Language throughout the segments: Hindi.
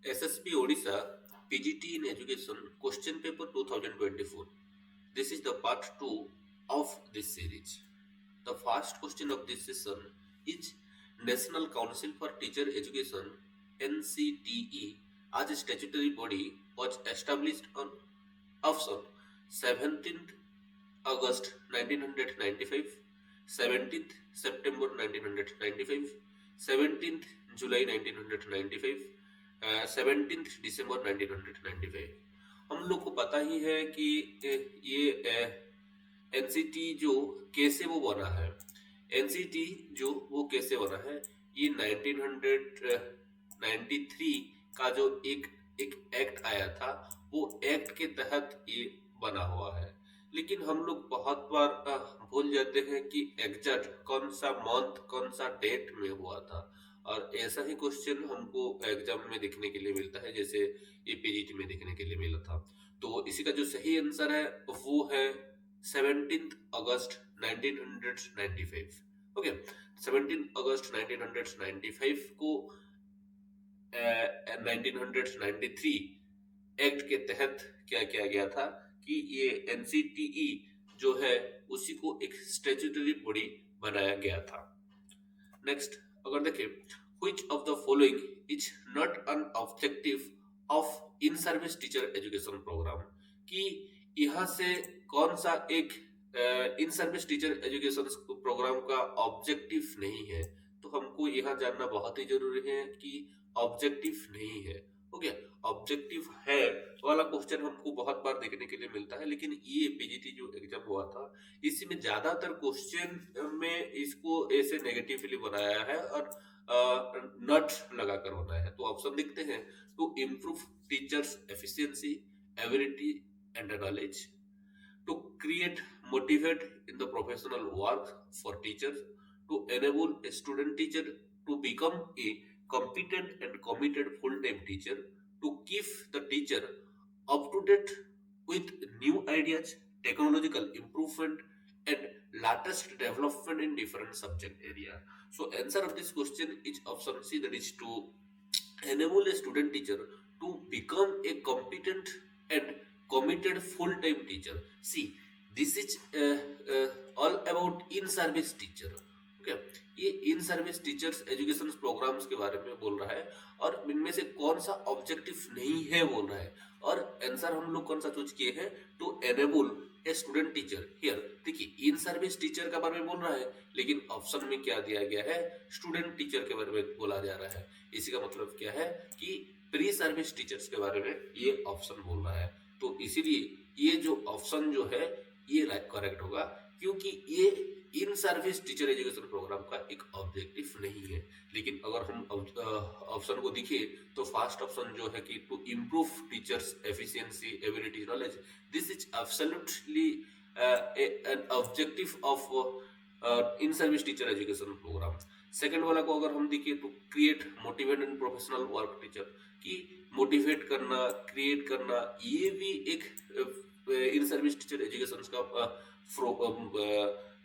SSB Odisha PGT in Education Question Paper 2024. This is the part 2 of this series. The first question of this session is National Council for Teacher Education NCTE as a statutory body was established on option 17th August 1995, 17th September 1995, 17th July 1995, 17th December 1995। हम लोग को पता ही है कि ये एनसीटी जो कैसे वो बना है, एनसीटी जो वो कैसे बना है, ये 1993 का जो एक एक एक्ट आया था, वो एक्ट के तहत ये बना हुआ है। लेकिन हम लोग बहुत बार भूल जाते हैं कि एग्जैक्ट कौन सा मंथ कौन सा डेट में हुआ था, और ऐसा ही क्वेश्चन हमको एग्जाम में देखने के लिए मिलता है, जैसे ये पीजीटी में देखने के लिए मिला था। तो इसी का जो सही आंसर है वो है 17 अगस्त 1995। ओके, 17 अगस्त 1995 को 1993 एक्ट के तहत क्या किया गया था कि ये एनसीटीई जो है उसी को एक स्टैट्यूटरी बॉडी बनाया गया था। नेक्स्ट, अगर देखें, which of the following is not an objective of in service teacher education program, कि यहाँ से कौन सा एक in service teacher education program का ऑब्जेक्टिव नहीं है। तो हमको यहाँ जानना बहुत ही जरूरी है कि ऑब्जेक्टिव नहीं है। ओके, ऑब्जेक्टिव है वाला क्वेश्चन हमको बहुत बार देखने के लिए मिलता है, लेकिन ये पीजीटी जो एग्जाम हुआ था इसी में ज्यादातर क्वेश्चन में इसको ऐसे नेगेटिवली बनाया है और नट लगाकर बनाया है। तो ऑप्शन देखते हैं, to improve teachers efficiency, ability and knowledge, to create motivate in the professional work for teachers, to enable a student teacher to become a competent and committed full-time teacher, to keep the teacher up to date with new ideas, technological improvement and latest development in different subject area. So answer of this question is option C, that is to enable a student teacher to become a competent and committed full-time teacher. See, this is all about in-service teacher. Okay, ये in service teachers education programs के बारे में बोल रहा है, और इनमें से कौन सा ऑब्जेक्टिव नहीं है बोल रहा है। और आंसर हम लोग कौन सा चूज किए हैं, to enable a student teacher. Here देखिए, इन सर्विस टीचर के बारे में बोल रहा है, लेकिन ऑप्शन में क्या दिया गया है, स्टूडेंट टीचर के बारे में बोला जा रहा है। इसी का मतलब क्या है कि प्री सर्विस टीचर्स के बारे में ये ऑप्शन बोल रहा है। तो इसीलिए ये जो ऑप्शन जो है ये करेक्ट होगा, क्योंकि ये in service teacher education program का एक ऑब्जेक्टिव नहीं है। लेकिन अगर हम ऑप्शन को देखें तो फर्स्ट ऑप्शन जो है कि to improve teachers efficiency, ability, knowledge, this is absolutely an objective of in service teacher education program. Second वाला को अगर हम देखें तो create motivate and professional work teacher, कि मोटिवेट करना, क्रिएट करना, ये भी एक इन सर्विस टीचर एजुकेशन का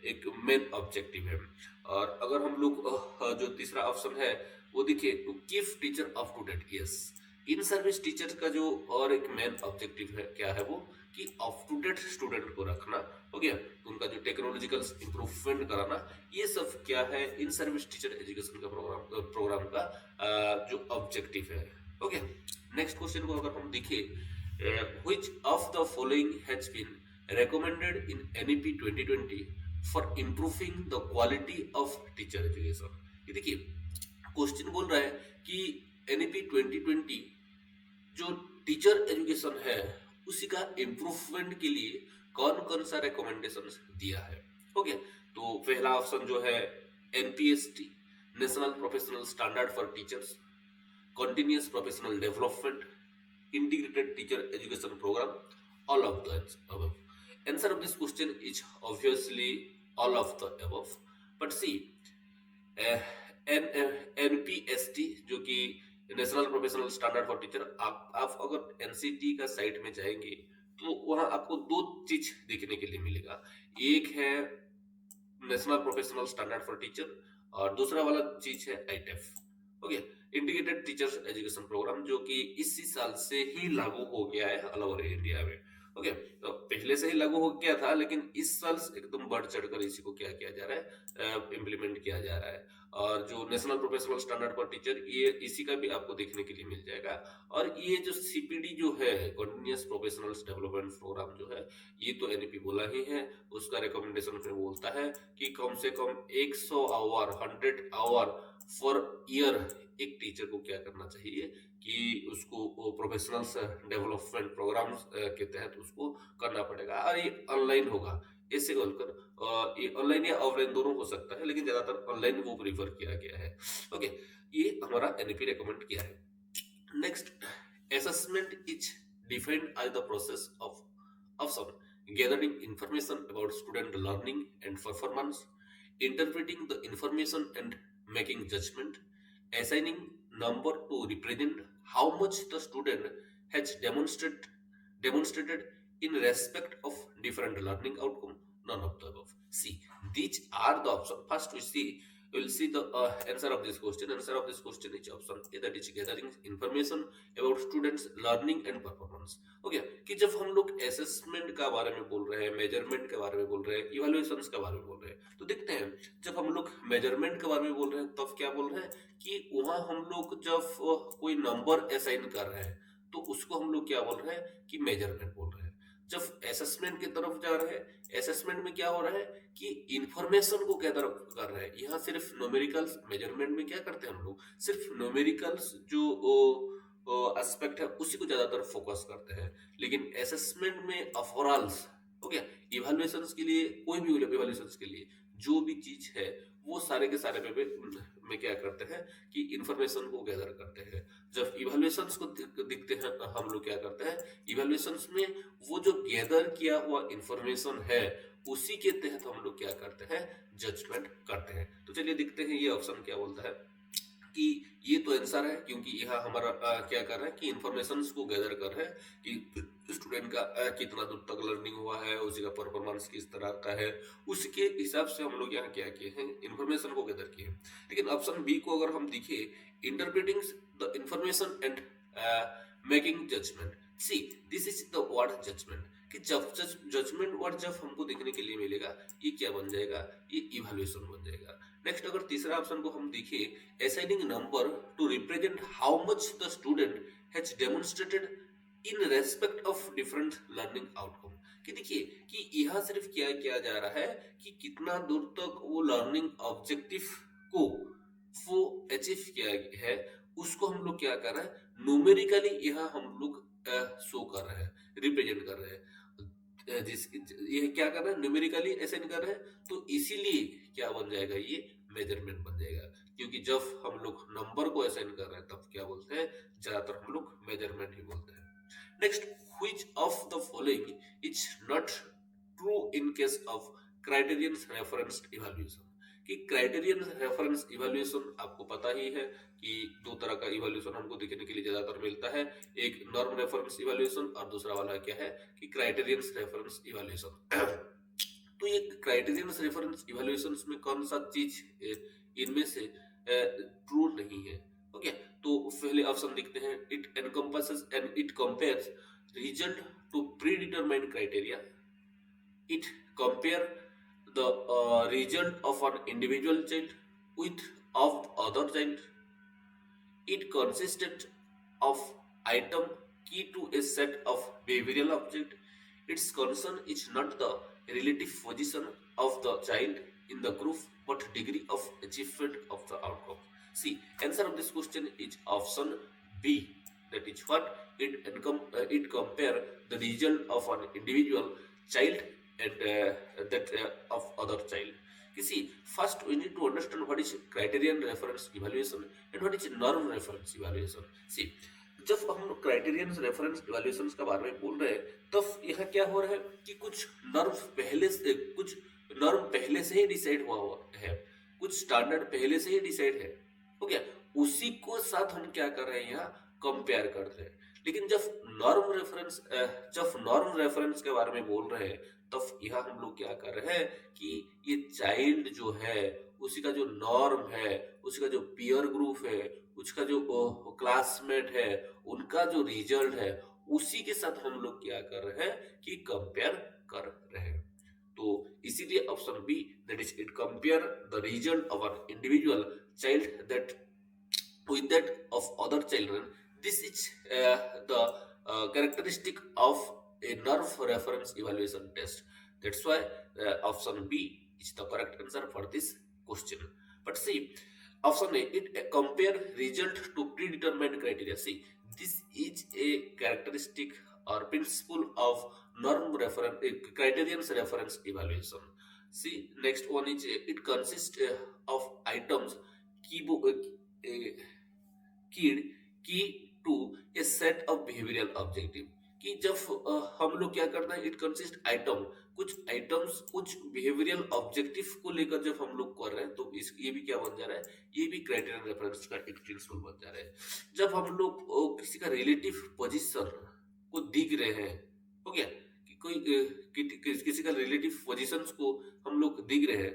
एक मेन ऑब्जेक्टिव है। और अगर हम लोग जो तीसरा ऑप्शन है वो देखिए, to keep teacher up to date. Yes, in service teacher का जो और एक मेन ऑब्जेक्टिव है क्या है वो, कि अप टू डेट स्टूडेंट को रखना, हो गया, उनका जो टेक्नोलॉजिकल इंप्रूवमेंट कराना, ये सब क्या है, इन सर्विस टीचर एजुकेशन का प्रोग्राम का जो ऑब्जेक्टिव है। ओके, नेक्स्ट क्वेश्चन को अगर हम देखें, which of the following has been recommended in NEP 2020 for improving the quality of teacher education। ये देखिए, क्वेश्चन बोल रहा है कि NEP 2020 जो टीचर एजुकेशन है उसी का इम्प्रूवमेंट के लिए कौन कौन सा रिकमेंडेशन दिया है। ओके, तो पहला ऑप्शन जो है NPST, national professional standard for teachers, continuous professional development, integrated teacher education program, all of the above। Answer of this question is obviously all of the above। But see, NPST जो कि national professional standard for teacher, आप अगर एनसीटी का साइट में जाएंगे तो वहां आपको दो चीज देखने के लिए मिलेगा। एक है national professional standard for teacher और दूसरा वाला चीज है ITEP. Okay, integrated teachers education program, जो कि इसी साल से ही लागू हो गया है ऑल ओवर इंडिया में। ओके, तो पहले से ही लागू हो गया था, लेकिन इस साल एकदम बढ़ चढ़कर इसी को क्या किया जा रहा है, इम्प्लीमेंट किया जा रहा है। और जो national professional standard for teacher, ये इसी का भी आपको देखने के लिए मिल जाएगा। और ये जो सीपीडी जो है, कंटिन्यूअस प्रोफेशनल्स डेवलपमेंट प्रोग्राम जो है, ये तो एनईपी बोला ही है, उसका रिकमेंडेशन में बोलता है कि कम से कम 100 आवर 100 आवर फॉर ईयर एक टीचर को क्या करना चाहिए कि उसको प्रोफेशनल्स डेवलपमेंट प्रोग्राम्स के तहत उसको करना पड़ेगा। और ये ऑनलाइन होगा, ऐसे बोलकर ये ऑनलाइन या ऑफलाइन दोनों हो सकता है, लेकिन ज्यादातर ऑनलाइन वो प्रीफर किया गया है। ओके, ये हमारा एनईपी रिकमेंड किया है। Next, assessment is defined as the process of some gathering information about student learning and performance, interpreting the information and making judgment, assigning number to represent how much the student has demonstrated in respect of different learning outcome. None of the above. See, these are the options. First, we will see the answer of this question. Answer of this question is option A, that is gathering information about students learning and performance. Okay, कि जब हम लोग असेसमेंट का बारे में बोल रहे हैं, मेजरमेंट के बारे में बोल रहे हैं, इवैल्यूएशंस के बारे में बोल रहे हैं, तो देखते हैं जब हम लोग मेजरमेंट के बारे में बोल रहे हैं तब क्या बोल रहे हैं कि वहां हम लोग जब कोई नंबर असाइन कर रहे हैं तो उसको हम लोग क्या बोल रहे हैं कि मेजरमेंट बोल रहे हैं। जब असेसमेंट की तरफ जा रहे हैं, असेसमेंट में क्या हो रहा है कि इंफॉर्मेशन को क्या तरफ कर रहे हैं, यहाँ सिर्फ न्यूमेरिकल्स, मेजरमेंट में क्या करते हैं हम लोग सिर्फ न्यूमेरिकल्स जो एस्पेक्ट है उसी को ज्यादातर फोकस करते हैं, लेकिन असेसमेंट में ओवरऑल्स हो गया, इवैल्यूएशंस के लिए, कोई भी इवैल्यूएशंस के लिए जो भी चीज है वो सारे के सारे में क्या करते हैं कि इंफॉर्मेशन को गैदर करते हैं। जब इवैल्यूएशंस को दिखते हैं हम लोग क्या करते हैं, इवैल्यूएशंस में वो जो गैदर किया हुआ इंफॉर्मेशन है उसी के तहत हम लोग क्या करते हैं, जजमेंट करते हैं। तो चलिए देखते हैं ये ऑप्शन क्या बोलता है कि ये तो आंसर है, क्योंकि यहाँ हमारा क्या कर रहा है कि इंफॉर्मेशन को गैदर कर रहे हैं कि स्टूडेंट का कितना दूर तक लर्निंग हुआ है, उसी का परफॉर्मेंस किस तरह का है, उसके हिसाब से हम लोग यहाँ क्या किए हैं, इंफॉर्मेशन को गैदर किए हैं। लेकिन ऑप्शन बी को अगर हम दिखे, interpreting the information and making judgement, see this is the word judgement, कि जब जजमेंट वर्ड जब हमको देखने के लिए मिलेगा ये क्या बन जाएगा, ये इवैल्यूएशन बन जाएगा। नेक्स्ट, अगर तीसरा ऑप्शन को हम देखिए, assigning number two represent how much the student has demonstrated in respect of different learning outcome, कि देखिए कि यहाँ सिर्फ क्या किया जा रहा है कि कितना दूर तक वो लर्निंग ऑब्जेक्टिव को वो अचीव किया है, उसको हम लोग क्या कर रहे हैं, न्यूमेरिकली यहाँ हम लोग शो कर रहे हैं, रिप्रेजेंट कर रहे हैं। ये क्या कर रहे हैं, न्यूमेरिकली असाइन कर रहे हैं, तो इसीलिए क्या बन जाएगा, ये मेजरमेंट बन जाएगा। क्योंकि जब हम लोग नंबर को असाइन कर रहे हैं तब क्या बोलते हैं, ज्यादातर हम लोग मेजरमेंट ही बोलते हैं। Next, which of the following is not true in case of criterion referenced evaluation, कि क्राइटेरियन रेफरेंस इवैल्यूएशन आपको पता ही है कि दो तरह का इवैल्यूएशन हमको देखने के लिए ज्यादातर मिलता है, एक नॉर्म रेफरेंस इवैल्यूएशन और दूसरा वाला क्या है कि क्राइटेरियन रेफरेंस इवैल्यूएशन। तो ये क्राइटेरियन रेफरेंस इवैल्यूएशंस में कौन सा चीज इनमें से ट्रू नहीं है। ओके, तो पहले ऑप्शन देखते हैं, it encompasses and it compares result to predetermined criteria, it compare the result of an individual child with of other child, it consisted of item key to a set of behavioral object, its concern is not the relative position of the child in the group but degree of achievement of the outcome. See, answer of this question is option B, that is what it compare the result of an individual child and that of other child. You see, first we need to understand what is criterion reference evaluation and what is norm reference evaluation. See, जब हम लोग क्राइटेरियन रेफरेंस इवैल्यूएशन के बारे में बोल रहे हैं तब यहाँ क्या हो रहा है कि कुछ नॉर्म पहले से ही डिसाइड हुआ है, कुछ स्टैंडर्ड पहले से ही डिसाइड है, हो गया, उसी को साथ हम क्या कर रहे हैं, यहाँ कंपेयर कर रहे हैं। लेकिन जब नॉर्म रेफरेंस के बारे में बोल रहे हैं तब यहाँ हम लोग क्या कर रहे हैं कि ये चाइल्ड जो है उसी का जो नॉर्म है, उसी का जो पीयर ग्रुप है उसका जो क्लासमेट है, उनका जो रिजल्ट है, उसी के साथ हम लोग क्या कर रहे हैं कि कंपेयर कर रहे हैं। तो इसीलिए option B, that is it compare the result of an individual child that with that of other children. This is the characteristic of a nerve reference evaluation test. That's why option B is the correct answer for this question. But see, option A, it compare result to predetermined criteria. See, this is a characteristic or principle of norm reference criterion reference evaluation. See, next one is it consists of items keyboard kid की to a set of behavioural objective. कि जब हम लोग क्या करते हैं, इट कंसिस्ट आइटम, कुछ आइटम्स कुछ बिहेवियरल ऑब्जेक्टिव को लेकर जब हम लोग कर रहे हैं तो इस ये भी क्या बन जा रहा है, ये भी क्राइटेरियन रेफरेंस का एक प्रिंसिपल बन जा रहा है। जब हम लोग किसी का रिलेटिव पोजीशन को दिख रहे हैं, हो गया कि कोई किसी का रिलेटिव पोजीशंस को हम लोग दिख रहे हैं,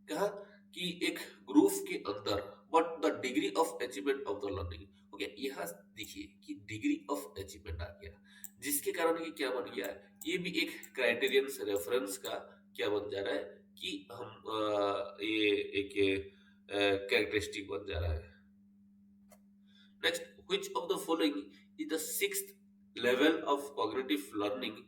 कहा कि एक ग्रुप के अंदर, but the degree of achievement of the learning, हो गया यहाँ देखिए कि डिग्री ऑफ अचीवमेंट आ गया, जिसके कारण ये क्या बन गया, ये भी एक क्राइटेरियन रेफरेंस का क्या बन जा रहा है कि हम ये एक कैरेक्टरिस्टिक बन जा रहा है। Next, which of the following is the sixth level of cognitive learning,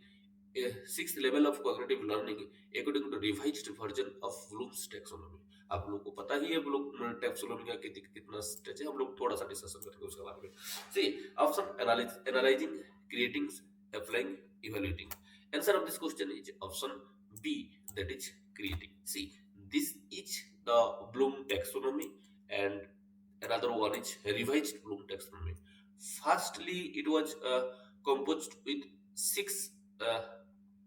sixth level of cognitive learning according to revised version of Bloom's taxonomy? आप लोग को पता ही है ब्लूम टैक्सोनॉमी का कितना स्टेज है, हम लोग थोड़ा सा डिस्कशन करेंगे उसके बारे में। See option analysing, creating, applying, evaluating. Answer of this question is option B, that is creating. See this is the Bloom taxonomy and another one is revised Bloom taxonomy. Firstly, it was composed with 6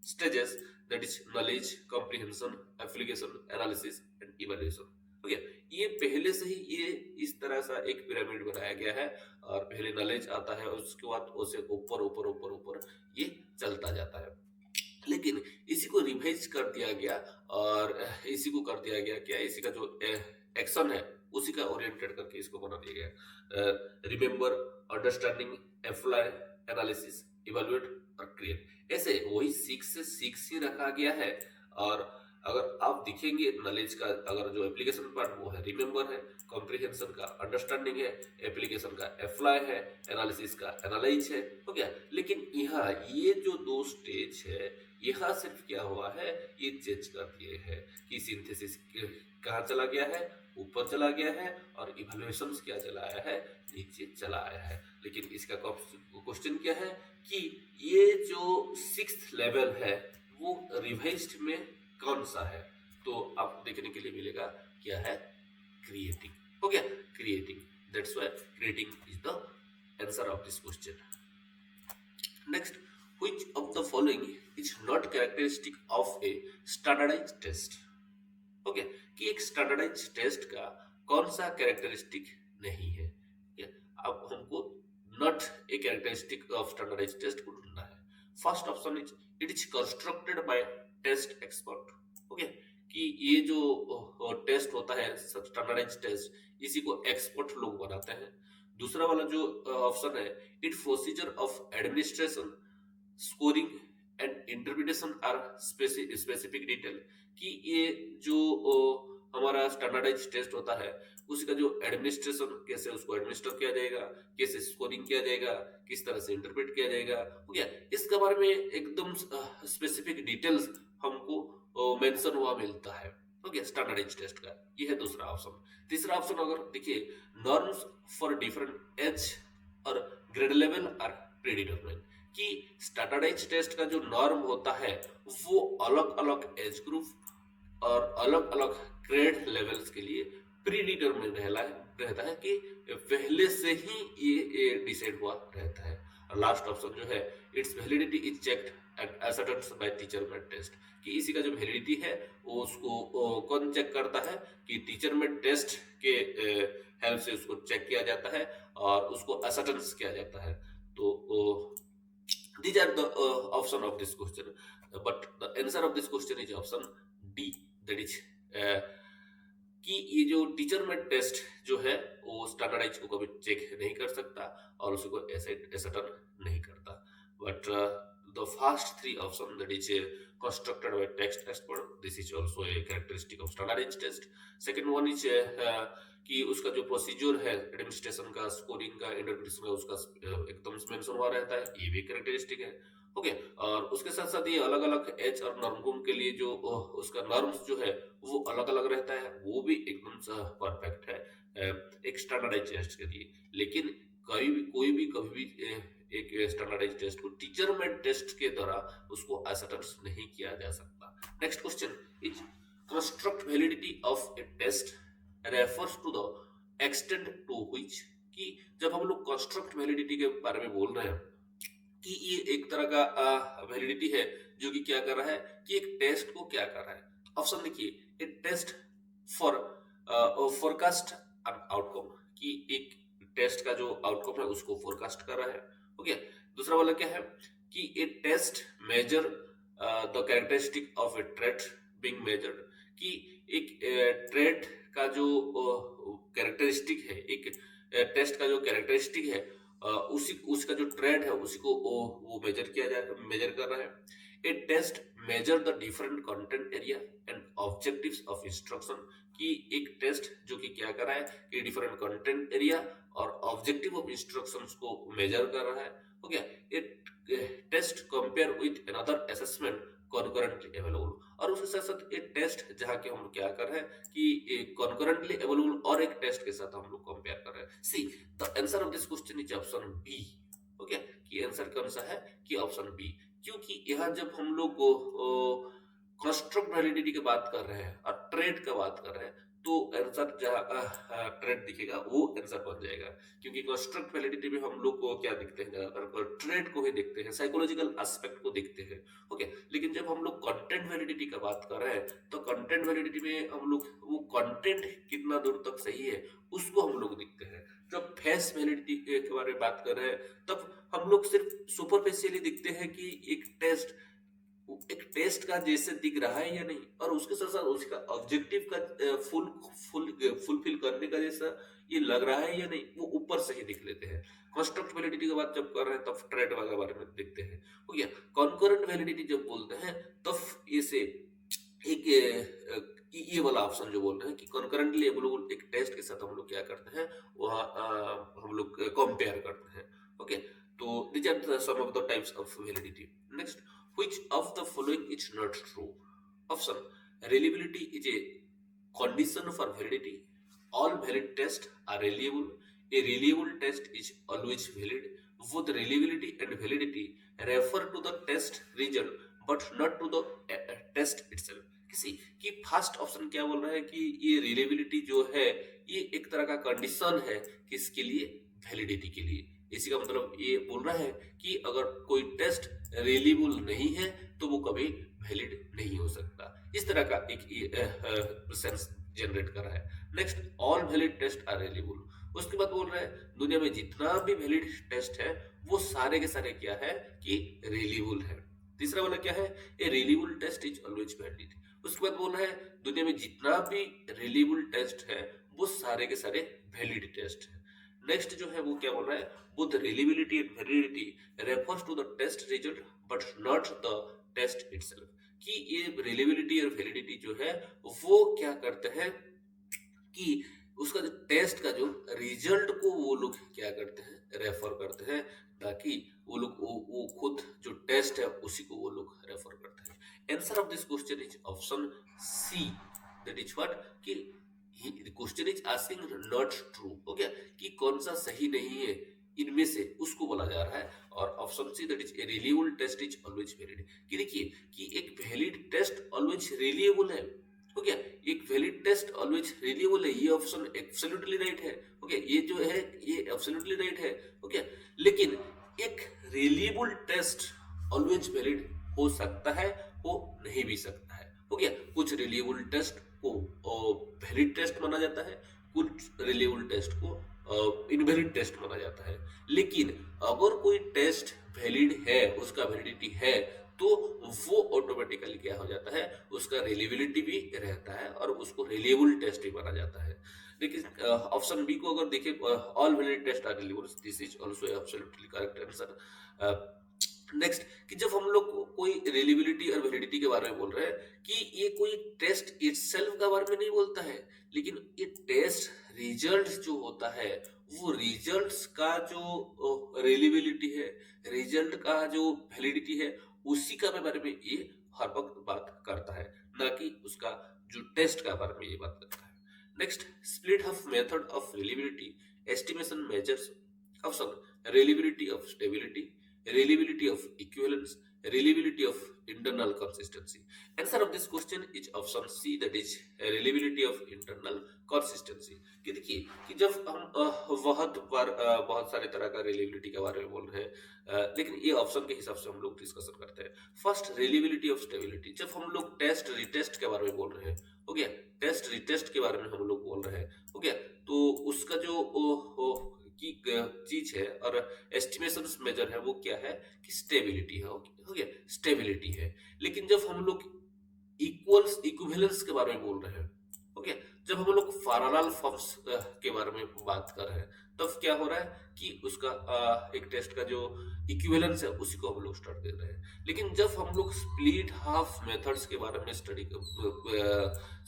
stages, that is knowledge, comprehension, application, analysis and evaluation. Okay, ये पहले से ही ये इस तरह सा एक पिरामिड बनाया गया है, और पहले नॉलेज आता है और उसके बाद उसे ऊपर ऊपर ऊपर ऊपर ये चलता जाता है। लेकिन इसी को रिवाइज कर दिया गया, और इसी को कर दिया गया क्या, इसी का जो एक्शन है उसी का ओरिएंटेड करके इसको बना दिया गया। Remember, understanding, apply, analysis, evaluate और क्रिएट, ऐसे वही 6 से 6 ही रखा गया है। और अगर आप देखेंगे नॉलेज का अगर जो एप्लीकेशन पार्ट वो है रिमेंबर है, कॉम्प्रिहेंशन का अंडरस्टैंडिंग है, एप्लीकेशन का अप्लाई है, एनालिसिस का एनालाइज है, हो गया। लेकिन यहाँ ये जो 2 स्टेज है, यहाँ सिर्फ क्या हुआ है, ये चेंज कर दिए हैं कि सिंथेसिस कहाँ चला गया है, ऊपर चला गया है, और इवैल्यूएशन क्या चला आया है, नीचे चला आया है। लेकिन इसका क्वेश्चन क्या है कि ये जो 6th लेवल है वो रिवाइज्ड में कौन सा है, तो आप देखने के लिए मिलेगा क्या है, क्रिएटिंग, हो गया, creating. That's why creating is the answer of this question. Next, which of the following is not characteristic of a standardized test? Okay, कि एक स्टैंडर्डाइज टेस्ट का कौन सा कैरेक्टरिस्टिक नहीं है। अब हमको not a characteristic of standardise test को ढूंढना है। First option is it is constructed by test expert. Okay, कि ये जो टेस्ट होता है स्टैंडर्डाइज टेस्ट, इसी को एक्सपर्ट लोग बनाते हैं। दूसरा वाला जो ऑप्शन है, it procedure of administration, scoring and interpretation are specific detail, कि ये जो हमारा स्टैंडर्डाइज टेस्ट होता है उसका जो एडमिनिस्ट्रेशन, कैसे उसको एडमिनिस्टर किया जाएगा, कैसे स्कोरिंग किया जाएगा, किस तरह से इंटरप्रेट किया जाएगा, हो गया, इसके बारे में एकदम स्पेसिफिक डिटेल्स हमको मेंशन हुआ मिलता है, हो गया, स्टैंडर्डाइज टेस्ट का। ये है दूसरा ऑप्शन। तीसरा ऑप्शन अगर देखिए, नॉर्म्स फॉर डिफरेंट एज और ग्रेड लेवल आर प्रीडिटरमाइंड, कि स्टैंडर्डाइज टेस्ट का जो नॉर्म होता है वो अलग अलग एज ग्रुप और अलग अलग ग्रेड लेवल्स के लिए प्री डिटरमाइंड रहता है कि पहले से ही ये डिसाइड हुआ रहता है। और लास्ट ऑप्शन जो है, its validity is checked and ascertained by teacher made test, कि इसी का जो वैलिडिटी है वो उसको कौन चेक करता है, कि टीचर मेड टेस्ट के हेल्प से उसको चेक किया जाता है और उसको असर्टेंस किया जाता है। तो these are the option of this question, but the answer of this question is option D, that is कि ये जो टीचर मेड टेस्ट जो है वो स्टैंडर्डाइज को कभी चेक नहीं कर सकता और उसी को एसेटन नहीं करता। But the first three option that is constructed by text expert, this is also a characteristic of standardized test. Second one is कि उसका जो प्रोसीजर है एडमिनिस्ट्रेशन का, स्कोरिंग का, इंटरप्रिटेशन का, उसका एकदम मेंशन हुआ रहता है, ये भी कैरेक्टरिस्टिक है। ओके, और उसके साथ साथ ये अलग अलग एच और नॉर्म के लिए जो उसका नॉर्म्स जो है वो अलग अलग रहता है, वो भी एकदम परफेक्ट है एक स्टैंडर्डाइज टेस्ट के लिए। लेकिन कोई भी कभी भी एक स्टैंडर्डाइज टेस्ट को टीचर मेड टेस्ट के द्वारा उसको एसेटन्स नहीं किया जा सकता। Next question is construct validity of a test refers to the extent to which, कि जब हम लोग कंस्ट्रक्ट वैलिडिटी के बारे में बोल रहे हैं कि ये एक तरह का वैलिडिटी है जो कि क्या कर रहा है कि एक टेस्ट को क्या कर रहा है। ऑप्शन देखिए, a test for forecast an outcome, कि एक टेस्ट का जो आउटकम है उसको फोरकास्ट कर रहा है। ओके, दूसरा वाला क्या है कि a test measure the characteristic of a trait being measured, कि एक ट्रेट का जो कैरेक्टरिस्टिक है, एक टेस्ट का जो कैरेक्टरिस्टिक है उसका जो ट्रेड है उसी को वो मेजर कर रहा है। A test measure the different content area and objectives of instruction, कि एक टेस्ट जो कि क्या कर रहा है कि डिफरेंट कंटेंट एरिया और ऑब्जेक्टिव ऑफ इंस्ट्रक्शंस को मेजर कर रहा है। हो गया। A test compare with another assessment concurrently available, और उसके साथ साथ एक टेस्ट जहाँ के हम क्या कर रहे हैं कि कॉन्करेंटली अवेलेबल और एक टेस्ट के साथ हम लोग कंपेयर कर रहे हैं। See the answer of this question is option B. Okay, कि आंसर कौन सा है कि ऑप्शन बी, क्योंकि यहाँ जब हम लोग कंस्ट्रक्ट वैलिडिटी की बात कर रहे हैं और ट्रेड का बात कर रहे हैं तो आंसर जहाँ ट्रेड दिखेगा वो आंसर बन जाएगा, क्योंकि कंस्ट्रक्ट वैलिडिटी में हम लोग को क्या देखते हैं, ज्यादातर ट्रेड को ही देखते हैं, साइकोलॉजिकल एस्पेक्ट को देखते हैं। ओके, लेकिन जब हम लोग कंटेंट वैलिडिटी का बात कर रहे हैं तो कंटेंट वैलिडिटी में हम लोग वो कंटेंट कितना दूर तक सही है उसको हम लोग देखते हैं। जब फेस वैलिडिटी के बारे में बात कर रहे हैं तब हम लोग सिर्फ सुपरफिशियली दिखते हैं कि एक टेस्ट का जैसे दिख रहा है या नहीं, और उसके साथ साथ उसका ऑब्जेक्टिव का फुलफिल करने का जैसा ये लग रहा है या नहीं, वो ऊपर से ही देख लेते हैं। कंस्ट्रक्ट वैलिडिटी की बात जब कर रहे हैं तब ट्रेड के बारे में देखते हैं। हो गया। कॉन्करेंट वैलिडिटी जब बोलते हैं तब इसे एक ये वाला ऑप्शन जो बोल रहे हैं कि कॉन्करेंटली अवेलेबल एक टेस्ट के साथ हम लोग क्या करते हैं, वहाँ हम लोग कंपेयर करते हैं। ओके, तो these are some of the types of validity. Next, which of the following is not true? Option: reliability is a condition for validity. All valid tests are reliable. A reliable test is always valid. Both reliability and validity refer to the test result but not to the test itself. किसी की फर्स्ट ऑप्शन क्या बोल रहा है कि ये रिलेबिलिटी जो है ये एक तरह का कंडीशन है किसके लिए, वैलिडिटी के लिए। इसी का मतलब ये बोल रहा है कि अगर कोई टेस्ट रिलेबल नहीं है तो वो कभी वैलिड नहीं हो सकता। इस तरह का एक सेंस जनरेट कर रहा है। Next, all valid test are reliable. उसके बाद बोल रहा है दुनिया में जितना भी वैलिड टेस्ट है वो सारे के सारे क्या है कि रिलेबल है। तीसरा वाला क्या है, a reliable test is always valid. उसके बाद बोल रहा है दुनिया में जितना भी रिलेबल टेस्ट है वो सारे के सारे वैलिड टेस्ट है। नेक्स्ट जो है वो क्या बोल रहा है, both reliability and validity refers to the test result but not the test itself, कि ये reliability और validity जो है वो क्या करते हैं कि उसका जो टेस्ट का जो रिजल्ट को वो लोग क्या करते हैं, रेफर करते हैं, ताकि वो लोग वो खुद जो टेस्ट है उसी को वो लोग रेफर करते हैं। Answer of this question is option C, that is what कि question is asking not true. हो गया, कि कौन सा सही नहीं है इनमें से उसको बोला जा रहा है, और option C that is a reliable test is always valid. कि देखिए कि एक वैलिड टेस्ट ऑलवेज रिलेबल है। हो गया, एक वैलिड टेस्ट ऑलवेज रिलेबल है, ये ऑप्शन एब्सोल्युटली राइट है। हो गया, ये जो है ये एब्सोल्युटली राइट है। हो गया, लेकिन एक रिलेबल टेस्ट ऑलवेज वैलिड हो सकता है, हो नहीं भी सकता है। हो गया, कुछ रिलेबल टेस्ट को वैलिड टेस्ट माना जाता है, कुछ रिलेबल टेस्ट को इनवैलिड टेस्ट माना जाता है। लेकिन अगर कोई टेस्ट वैलिड है, उसका वैलिडिटी है, तो वो ऑटोमेटिकली क्या हो जाता है, उसका रिलेबिलिटी भी रहता है और उसको रिलेबल टेस्ट भी माना जाता है। देखिए ऑप्शन बी को अगर देखें, all valid test are reliable, this is also absolutely correct answer. Next, कि जब हम लोग कोई रिलेबिलिटी और वैलिडिटी के बारे में बोल रहे हैं, कि ये कोई टेस्ट इटसेल्फ के बारे में नहीं बोलता है, लेकिन ये टेस्ट रिजल्ट जो होता है, वो रिजल्ट्स का जो रिलेबिलिटी है, रिजल्ट का जो वैलिडिटी है, उसी का बारे में ये हर वक्त बात करता है, ना कि उसका जो टेस्ट का बारे में ये बात करता है। Next, split of method of reliability estimation measures option reliability of stability, reliability of equivalence, reliability of internal consistency. Answer of this question is option C, that is reliability of internal consistency. कि देखिए कि जब हम बहुत सारे तरह का रिलेबिलिटी के बारे में बोल रहे हैं, लेकिन ये ऑप्शन के हिसाब से हम लोग डिस्कशन करते हैं। फर्स्ट, रिलेबिलिटी ऑफ स्टेबिलिटी, जब हम लोग टेस्ट रिटेस्ट के बारे में बोल रहे हैं, हो गया, टेस्ट रिटेस्ट के बारे में हम लोग बोल रहे हैं, हो गया, तो उसका जो की चीज है और एस्टिमेशन मेजर है, वो क्या है कि स्टेबिलिटी है, हो गया, स्टेबिलिटी है। लेकिन जब हम लोग इक्वल्स इक्विवेलेंस के बारे में बोल रहे हैं, हो गया, जब हम लोग पैरेलल फॉर्म्स के बारे में बात कर रहे हैं, तब क्या हो रहा है कि उसका एक टेस्ट का जो इक्विवेलेंस है उसी को हम लोग स्टार्ट दे रहे हैं। लेकिन जब हम लोग स्प्लिट हाफ मेथड्स के बारे में स्टडी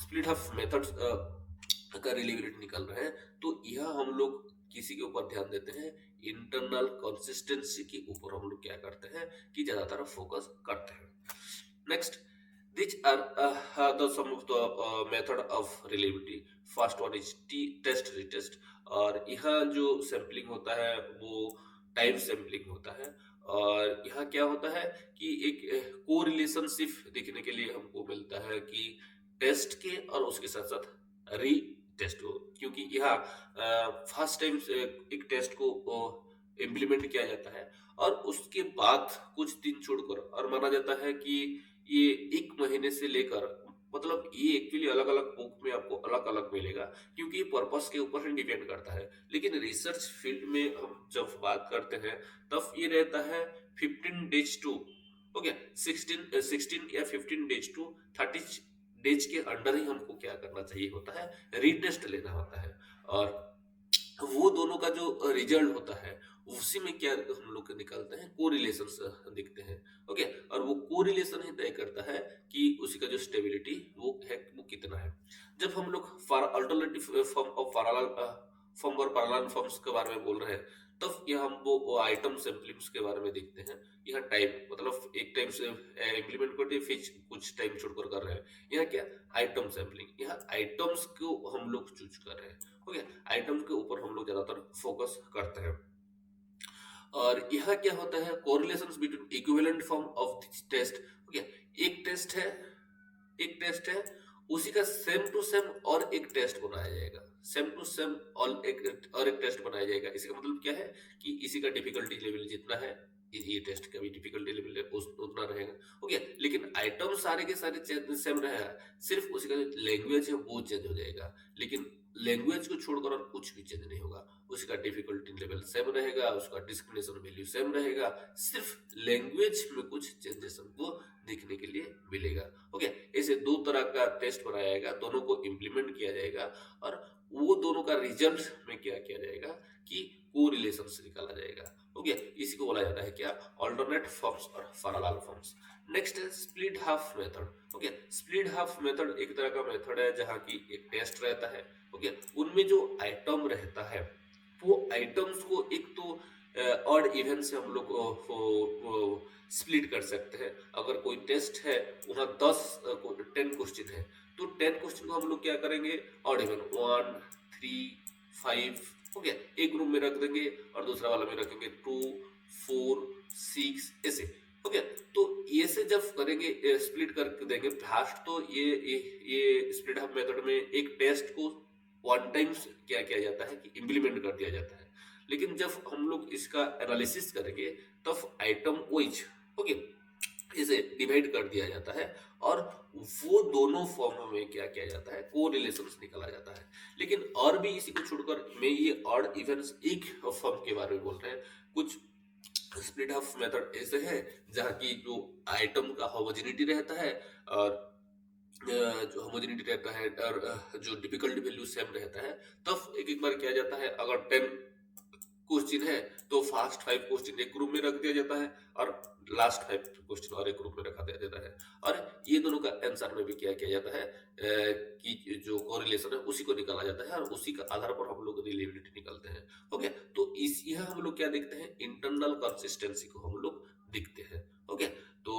स्प्लिट हाफ मेथड्स का रिलेबिलिटी निकल रहे हैं, तो यह हम लोग किसी के ऊपर ध्यान देते हैं, इंटरनल कंसिस्टेंसी के ऊपर हम लोग क्या करते हैं कि ज्यादातर फोकस करते हैं। Next, these are the some of the method of reliability. First one is test retest, और यहाँ जो सैम्पलिंग होता है वो टाइम सैम्पलिंग होता है, और यहाँ क्या होता है कि एक कोरिलेशनशिप देखने के लिए हमको मिलता है कि टेस्ट के और उसके साथ साथ री टेस्ट को, क्योंकि यहाँ फर्स्ट टाइम एक टेस्ट को इम्प्लीमेंट किया जाता है और उसके बाद कुछ दिन छोड़कर, और माना जाता है कि ये 1 महीने से लेकर, मतलब ये एक्चुअली अलग अलग बुक में आपको अलग अलग मिलेगा, क्योंकि ये पर्पस के ऊपर डिपेंड करता है। लेकिन रिसर्च फील्ड में हम जब बात करते हैं तब ये रहता है 15 डेज टू, हो गया, 16 या 15 डेज टू 30 डेज के अंडर ही हमको क्या करना चाहिए होता है, रीटेस्ट लेना होता है। और वो दोनों का जो रिजल्ट होता है उसी में क्या हम लोग निकालते हैं, कोरिलेशन दिखते हैं, ओके, और वो कोरिलेशन ही तय करता है कि उसी का जो स्टेबिलिटी वो है वो कितना है। जब हम लोग अल्टरनेटिव फॉर्म ऑफ फॉर्म और पैरेलल फॉर्म्स के बारे में बोल रहे हैं, तब यह हम वो आइटम सैम्पलिंग्स के बारे में देखते हैं। यह टाइम, मतलब एक टाइम से इम्प्लीमेंट करते फिर कुछ टाइम छोड़कर कर रहे हैं, यह क्या आइटम सैम्पलिंग, यह आइटम्स को हम लोग चूज कर रहे हैं, ओके, आइटम के ऊपर हम लोग ज्यादातर फोकस करते हैं। और यह क्या होता है, correlations between equivalent form of this test, okay, एक टेस्ट है उसी का सेम टू सेम और एक टेस्ट बनाया जाएगा, सेम टू सेम और एक टेस्ट बनाया जाएगा। इसका मतलब क्या है कि इसी का डिफिकल्टी लेवल जितना है, ये टेस्ट का भी डिफिकल्टी लेवल उतना रहेगा, ओके, लेकिन आइटम सारे के सारे सेम रहेगा, सिर्फ उसका जो लैंग्वेज है वो चेंज हो जाएगा। लेकिन लैंग्वेज को छोड़कर और कुछ भी चेंज नहीं होगा, उसका डिफिकल्टी लेवल सेम रहेगा, उसका डिस्क्रिमिनेशन वैल्यू सेम रहेगा, सिर्फ लैंग्वेज में कुछ चेंजेस हमको देखने के लिए मिलेगा, ओके। ऐसे 2 तरह का टेस्ट बनाया जाएगा, दोनों को इम्प्लीमेंट किया जाएगा, और वो दोनों का रिजल्ट में क्या किया जाएगा कि कोरिलेशन से निकाला जाएगा, ओके। इसी को बोला जाता है क्या, अल्टरनेट फॉर्म्स और पैरेलल फॉर्म्स। नेक्स्ट है split half method, okay. Split half method एक तरह का मेथड है जहाँ की एक टेस्ट रहता है, ओके, उनमें जो आइटम रहता है वो आइटम्स को एक तो ऑड इवन से हम लोग स्प्लिट कर सकते हैं। अगर कोई टेस्ट है वहाँ 10 क्वेश्चन है, तो 10 क्वेश्चन को हम लोग क्या करेंगे, ऑड इवन 1 3 5, हो गया, एक ग्रुप में रख देंगे और दूसरा वाला में रखेंगे 2 4 6, ऐसे, हो गया। तो ये से जब करेंगे स्प्लिट कर देंगे फास्ट, तो ये स्प्लिट हाफ मेथड में एक टेस्ट को 1 टाइम क्या किया जाता है कि इम्प्लीमेंट कर दिया जाता है। लेकिन जब हम लोग इसका एनालिसिस करेंगे तब आइटम वाइज, ओके, इसे डिवाइड कर दिया जाता है और वो दोनों फॉर्म में क्या किया जाता है, कोरिलेशंस निकाला जाता है। लेकिन और भी इसी को छोड़कर मैं ये ऑड इवेंट्स एक फॉर्म के बारे में बोल रहे हैं, कुछ स्प्लिट हाफ मेथड ऐसे है जहाँ की जो आइटम का होमोजेनिटी रहता है और जो होमोजेनिटी रहता है और जो डिफिकल्टी वैल्यू सेम रहता है, तब एक एक बार किया जाता है। अगर 10 क्वेश्चन है तो फर्स्ट 5 क्वेश्चन एक ग्रुप में रख दिया जाता है और लास्ट 5 क्वेश्चन और एक ग्रुप में रखा दिया जाता है, और ये दोनों का आंसर में भी क्या किया जाता है कि जो कोरिलेशन है उसी को निकाला जाता है और उसी का आधार पर हम लोग रिलेबिलिटी निकालते हैं। ओके, तो इस यहाँ हम लोग क्या देखते हैं, इंटरनल कंसिस्टेंसी को हम लोग देखते हैं। ओके, तो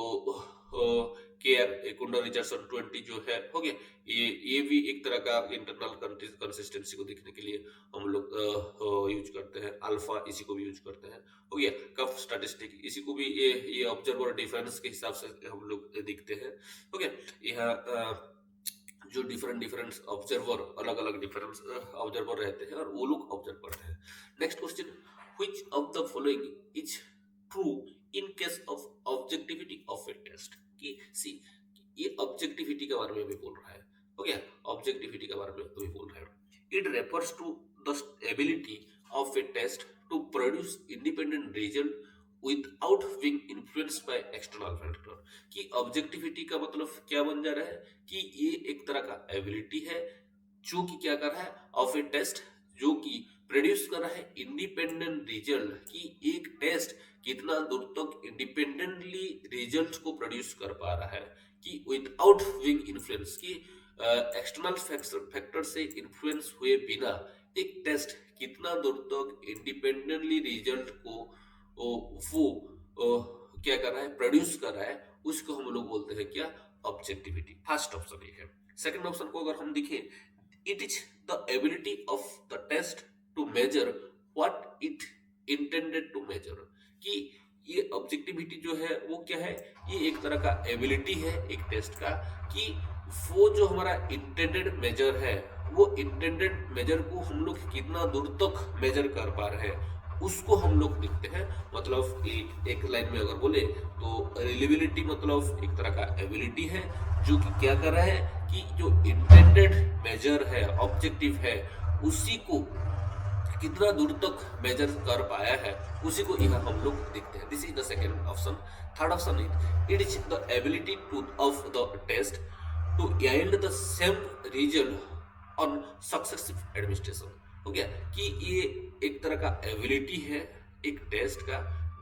केयर कुंडा रिचर्डसन 20 जो है, हो गया, ये भी एक तरह का इंटरनल कंसिस्टेंसी को देखने के लिए हम लोग यूज करते हैं। अल्फा इसी को भी यूज करते हैं। हो गया, कफ स्टैटिस्टिक इसी को भी ये ऑब्जर्वर डिफरेंस के हिसाब से हम लोग देखते हैं। हो गया, यहाँ जो डिफरेंट ऑब्जर्वर अलग अलग डिफरेंट ऑब्जर्वर रहते हैं और वो लोग ऑब्जर्व करते हैं। Next question, which of the following is true in case of objectivity of a test. कि सी, ये ऑब्जेक्टिविटी के बारे में भी बोल रहा है। हो गया, ऑब्जेक्टिविटी के बारे में भी बोल रहा है। It refers to the ability of a test to produce independent result without being influenced by external factor. कि ऑब्जेक्टिविटी का मतलब क्या बन जा रहा है कि ये एक तरह का एबिलिटी है जो कि क्या कर रहा है, ऑफ ए टेस्ट, जो कि प्रोड्यूस कर रहा है इंडिपेंडेंट रिजल्ट। कि एक टेस्ट कितना दूर तक इंडिपेंडेंटली रिजल्ट को प्रोड्यूस कर पा रहा है, कि विदाउट बीइंग इन्फ्लुएंस, की एक्सटर्नल फैक्टर से इन्फ्लुएंस हुए बिना एक टेस्ट कितना दूर तक इंडिपेंडेंटली रिजल्ट को वो क्या कर रहा है, प्रोड्यूस कर रहा है, उसको हम लोग बोलते हैं क्या, ऑब्जेक्टिविटी। फर्स्ट ऑप्शन ये है। सेकंड ऑप्शन को अगर हम देखें, it is the ability of the test to measure what it intended to measure. कि ये ऑब्जेक्टिविटी जो है वो क्या है, ये एक तरह का एबिलिटी है एक टेस्ट का, कि वो जो हमारा इंटेंडेड मेजर है, वो इंटेंडेड मेजर को हम लोग कितना दूर तक मेजर कर पा रहे हैं उसको हम लोग देखते हैं। मतलब एक लाइन में अगर बोले तो रिलेबिलिटी मतलब एक तरह का एबिलिटी है जो कि क्या कर रहा है कि जो इंटेंडेड मेजर है, ऑब्जेक्टिव है, उसी को कितना दूर तक मेजर कर पाया है उसी को यहाँ हम लोग देखते हैं। This is the second option. Third option is, it is the ability to of the test to yield the same result on successive administration. हो गया, कि ये एक तरह का एबिलिटी है एक टेस्ट का,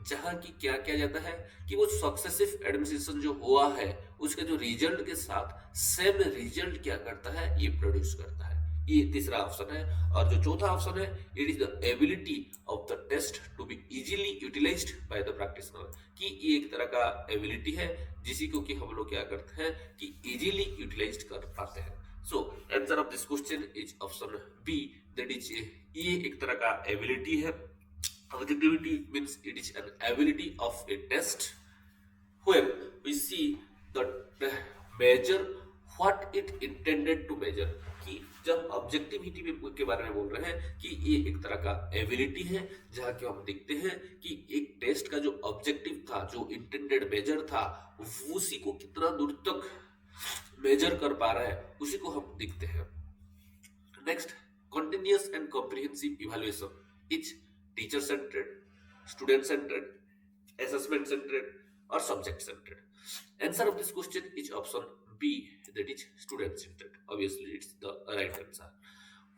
जहां की क्या किया जाता है कि वो सक्सेसिव एडमिनिस्ट्रेशन जो हुआ है उसके जो रिजल्ट के साथ सेम रिजल्ट क्या करता है, ये प्रोड्यूस करता है। ये तीसरा ऑप्शन है। और जो चौथा ऑप्शन है, it is the ability of the test to be easily utilised by the practitioner. कि ये एक तरह का एबिलिटी है जिसी को कि हम लोग क्या करते हैं कि इजीली यूटिलाइज्ड कर पाते हैं। So answer of this question is option B, that is ये एक तरह का एबिलिटी है। Objectivity means it is an ability of a test where we see the measure what it intended to measure। कि जब ऑब्जेक्टिविटी के बारे में बोल रहे हैं कि ये एक तरह का एबिलिटी है जहाँ कि हम देखते हैं कि एक टेस्ट का जो ऑब्जेक्टिव था, जो इंटेंडेड मेजर था, उसी को कितना दूर तक मेजर कर पा रहा है उसी को हम देखते हैं। Next, continuous and comprehensive evaluation is teacher centred, student centred, assessment centered or subject centered। Answer of this question is option B, that is student centered। Obviously it's the right answer।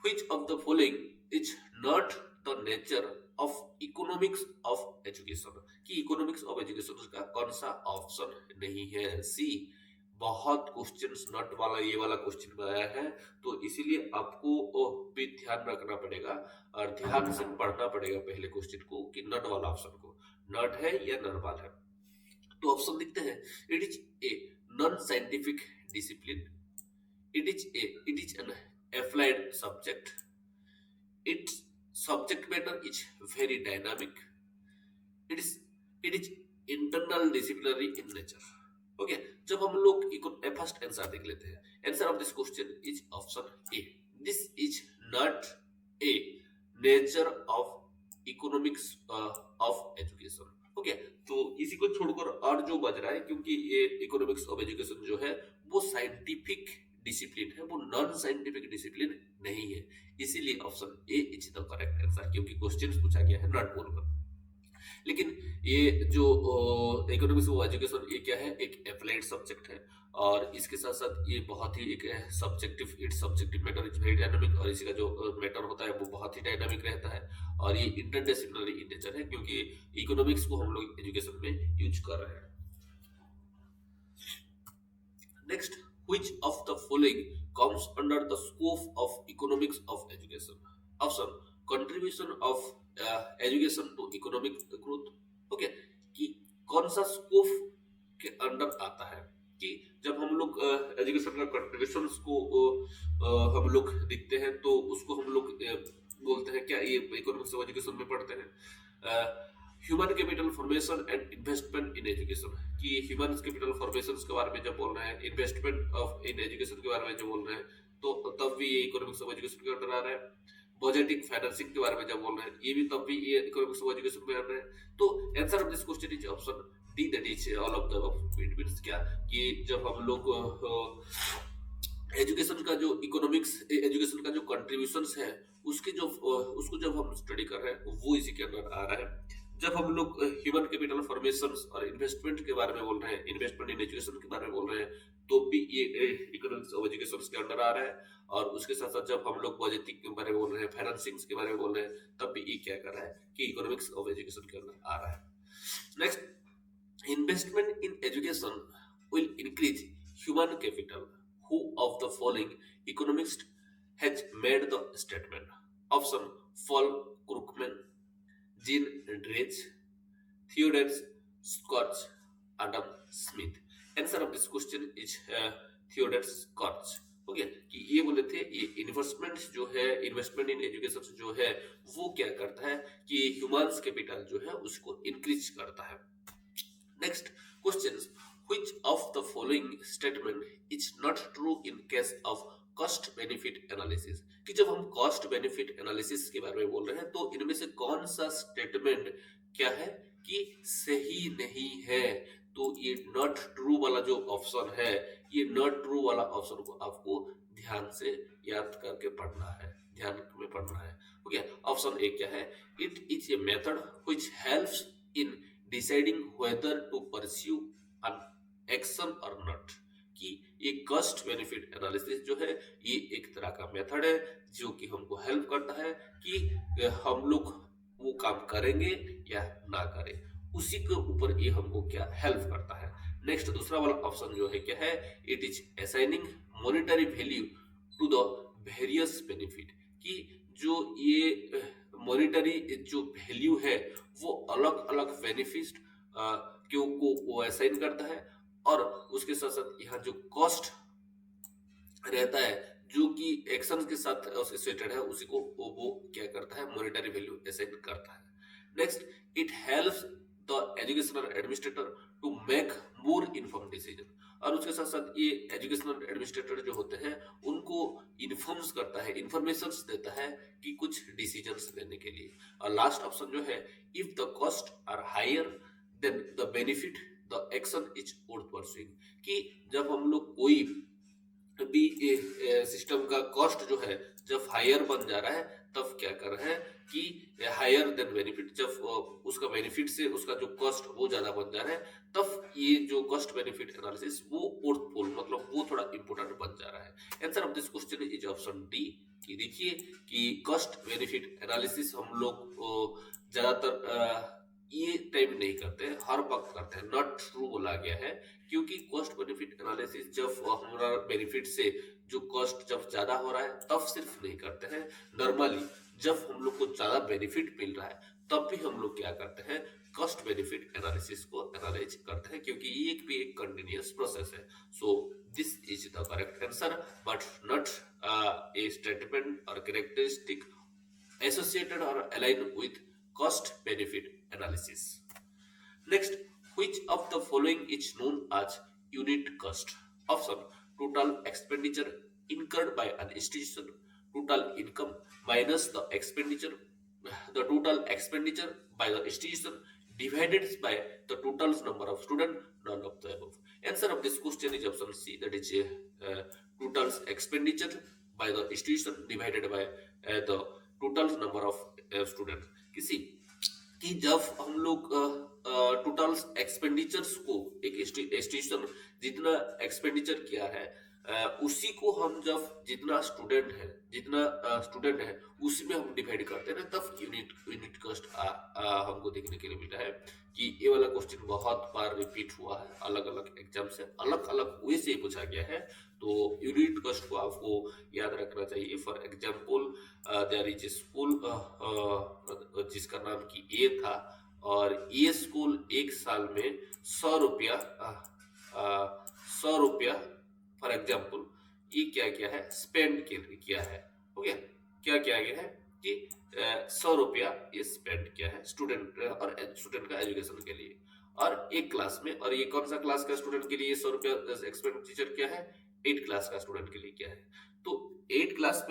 Which of the following is not the nature of economics of education। कि economics of education का कौन सा ऑप्शन नहीं है, सी। बहुत क्वेश्चंस नट वाला ये वाला क्वेश्चन में आया है, तो इसीलिए आपको भी ध्यान रखना पड़ेगा और ध्यान से पढ़ना पड़ेगा पहले क्वेश्चन को कि नट वाला ऑप्शन को नट है या नरवाल है। तो ऑप्शन लिखते हैं, it is a non scientific discipline, it is an applied subject, it's subject matter is very dynamic, it is internal disciplinary in nature. Okay, जब हम लोग फर्स्ट आंसर देख लेते हैं। Answer of this question is option A, this is not A nature of economics of education. Okay, तो इसी को छोड़कर और जो बच रहा है, क्योंकि ये इकोनॉमिक्स ऑफ एजुकेशन जो है वो साइंटिफिक डिसिप्लिन है, वो नॉन साइंटिफिक डिसिप्लिन नहीं है, इसीलिए option A is the correct answer, क्योंकि क्वेश्चन पूछा गया है नॉट बोलकर। लेकिन ये जो इकोनॉमिक्स ऑफ एजुकेशन ये क्या है, एक अप्लाइड सब्जेक्ट है, और इसके साथ साथ ये बहुत ही एक subjective, it's subjective matter is very dynamic, और इसका जो मैटर होता है वो बहुत ही डायनामिक रहता है, और ये इंटरडिसिप्लिनरी इन नेचर है, क्योंकि इकोनॉमिक्स को हम लोग एजुकेशन में यूज कर रहे हैं। Next, which of the following comes under the scope of economics of education? Option: contribution of education to economic growth. Okay, कि कौन सा स्कोप के अंडर आता है, कि जब हम लोग एजुकेशन का कंट्रीब्यूशन को हम लोग देखते हैं तो उसको हम लोग बोलते हैं क्या, ये इकोनॉमिक्स ऑफ एजुकेशन में पढ़ते हैं। Human capital formation and investment in education, कि ह्यूमन कैपिटल फॉर्मेशन के बारे में जब बोल रहे हैं, इन्वेस्टमेंट ऑफ इन एजुकेशन के बारे में जब बोल रहे हैं, तो तब भी ये इकोनॉमिक्स ऑफ एजुकेशन के अंडर आ रहा है। बजटिंग फाइनेंसिंग के बारे में जब बोल रहे हैं, ये भी तब भी ये इकोनॉमिक्स ऑफ एजुकेशन में आ रहा है। तो answer of this question is option D, that is all of the above. It means क्या, कि जब हम लोग एजुकेशन का जो इकोनॉमिक्स एजुकेशन का जो कंट्रीब्यूशंस है, उसके जो उसको जब हम स्टडी कर रहे हैं वो इसी के अंदर आ रहा है। जब हम लोग ह्यूमन कैपिटल फॉर्मेशन और इन्वेस्टमेंट के बारे में बोल रहे हैं, इन्वेस्टमेंट इन एजुकेशन के बारे में बोल रहे हैं, तो भी ये इकोनॉमिक्स ऑफ एजुकेशन के अंडर आ रहा है। और उसके साथ साथ जब हम लोग बजटिंग के बारे में बोल रहे हैं, फाइनेंसिंग के बारे में बोल रहे हैं, तब भी ये क्या कर रहा है कि इकोनॉमिक्स ऑफ एजुकेशन के अंदर आ रहा है। Next, investment in education will increase human capital. Who of the following economists has made the statement? Option: Paul Krugman, Jean Drage, Theodore Scott, Adam Smith. Answer of this question is Theodore Scott. Okay, कि ये बोले थे ये इन्वेस्टमेंट जो है, इन्वेस्टमेंट इन एजुकेशन जो है वो क्या करता है कि ह्यूमन कैपिटल जो है उसको इंक्रीज करता है। Next questions: which of the following statement is not true in case of cost benefit analysis? कि जब हम cost benefit analysis के बारे में बोल रहे हैं, तो इनमें से कौन सा स्टेटमेंट क्या है कि सही नहीं है? तो ये नॉट ट्रू वाला जो ऑप्शन है, ये नॉट ट्रू वाला ऑप्शन को आपको ध्यान से याद करके पढ़ना है, ध्यान में पढ़ना है। ओके, ऑप्शन ए क्या है? It is a method which helps in deciding whether to pursue an action और नॉट, कि ये कॉस्ट बेनिफिट एनालिसिस जो है ये एक तरह का मेथड है जो कि हमको हेल्प करता है कि हम लोग वो काम करेंगे या ना करें, उसी के ऊपर ये हमको क्या हेल्प करता है। नेक्स्ट, दूसरा वाला ऑप्शन जो है क्या है? It is assigning monetary value to the various benefit, कि जो ये मॉनेटरी जो वैल्यू है वो अलग अलग बेनिफिट को वो असाइन करता है, और उसके साथ साथ यहाँ जो कॉस्ट रहता है जो कि एक्शन के साथ एसोसिएटेड है, उसी को वो क्या करता है? मॉनेटरी वैल्यू असाइन करता है। Next, it helps the educational administrator to make more informed decision, और उसके साथ साथ ये एजुकेशनल एडमिनिस्ट्रेटर जो होते हैं उनको इन्फॉर्म्स करता है, इंफॉर्मेशंस देता है कि कुछ डिसीजंस लेने के लिए। और लास्ट ऑप्शन जो है, if the cost are higher than the benefit the action is worth pursuing, कि जब हम लोग कोई भी सिस्टम का कॉस्ट जो है जब हायर बन जा रहा है, तब क्या कर रहे हैं कि हायर देन बेनिफिट, जब उसका बेनिफिट से उसका जो कॉस्ट वो ज्यादा बन जा रहा है, तब ये जो कॉस्ट बेनिफिट एनालिसिस वो वर्थफुल, मतलब वो थोड़ा इंपोर्टेंट बन जा रहा है। Answer of this question is option D, कि देखिए कि कॉस्ट बेनिफिट एनालिसिस हम लोग ज्यादातर ये टाइम नहीं करते, हर वक्त करते हैं, नॉट ट्रू बोला गया है, क्योंकि कॉस्ट बेनिफिट एनालिसिस जब हमारा बेनिफिट से जो कॉस्ट जब ज्यादा हो रहा है तब सिर्फ नहीं करते हैं, नॉर्मली जब हम लोग को ज्यादा बेनिफिट मिल रहा है तब भी हम लोग क्या करते हैं? कॉस्ट बेनिफिट एनालिसिस को एनालाइज करते हैं, क्योंकि ये भी एक कंटिन्यूअस प्रोसेस है। So this is the correct answer, but not a statement और characteristic associated or aligned with cost benefit analysis. Next, which of the following is known as unit cost? Option: total expenditure incurred by an institution, total income minus the total expenditure by the institution divided by the total number of students, none of the above. Answer of this question is option C, that is total expenditure by the institution divided by the total number of student. किसी कि जब हम लोग टोटल एक्सपेंडिचर्स को एक इंस्टीट्यूशन जितना एक्सपेंडिचर किया है उसी को हम जब जितना स्टूडेंट है उसमें हम डिवाइड करते हैं ना, तब यूनिट यूनिट कॉस्ट हमको देखने के लिए मिला है कि ये वाला क्वेश्चन बहुत बार रिपीट हुआ है, अलग अलग एग्जाम से अलग अलग वे से पूछा गया है। तो यूनिट कॉस्ट को आपको याद रखना चाहिए। For example there is a school जिसका नाम की ए था, और ये स्कूल एक साल में 100 रुपया फॉर एग्जाम्पल ये क्या किया है, स्पेंड किया है। हो गया, क्या किया गया है कि 100 रुपया ये स्पेंड किया है स्टूडेंट का एजुकेशन के लिए, और एक क्लास में, और ये कौन सा क्लास का स्टूडेंट के लिए 100 रुपया एक्सपेंडिचर किया है, 8 क्लास का स्टूडेंट के लिए किया है। तो 8 क्लास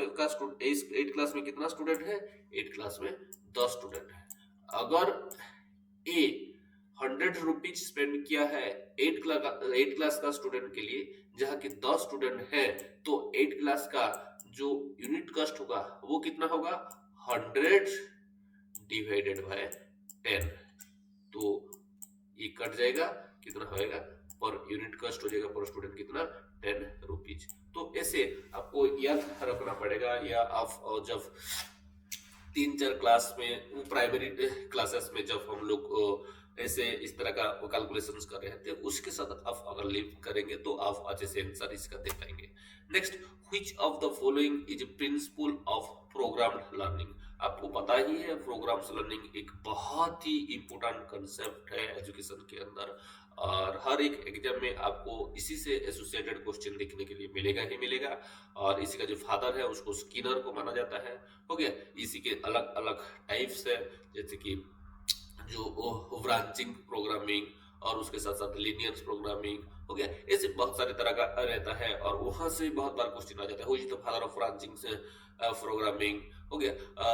में कितना स्टूडेंट है, 8 क्लास में 10 स्टूडेंट है। अगर ए 100 रुपीज स्पेंड किया है 8 क्लास का स्टूडेंट के लिए, जहाँ की 10 स्टूडेंट है, तो 8 क्लास का जो यूनिट कॉस्ट होगा वो कितना होगा, 100 डिवाइडेड बाय 10। तो ये कट जाएगा, कितना होएगा, पर यूनिट कॉस्ट हो जाएगा पर स्टूडेंट कितना, 10 रुपीज। तो ऐसे आपको याद रखना पड़ेगा, या आप जब 3-4 क्लास में, प्राइमरी क्लासेस में जब हम लोग ऐसे इस तरह का कैलकुलेशंस कर रहे थे, उसके साथ आप अगर लिंक करेंगे तो आप अच्छे से आंसर इसका दे पाएंगे। Next, which of the following is principle of programmed learning. आपको पता ही है प्रोग्राम्स लर्निंग एक बहुत ही इंपॉर्टेंट कंसेप्ट है एजुकेशन के अंदर, और हर एक एग्जाम में आपको इसी से एसोसिएटेड क्वेश्चन देखने के लिए मिलेगा ही मिलेगा। और इसी का जो फादर है उसको स्किनर को माना जाता है। हो गया, इसी के अलग अलग टाइप्स है, जैसे कि जो ब्रांचिंग प्रोग्रामिंग, और उसके साथ साथ लीनियर प्रोग्रामिंग। हो गया, ऐसे बहुत सारे तरह का रहता है, और वहां से बहुत बार क्वेश्चन आ जाता है, which is the father of branching programming. हो गया,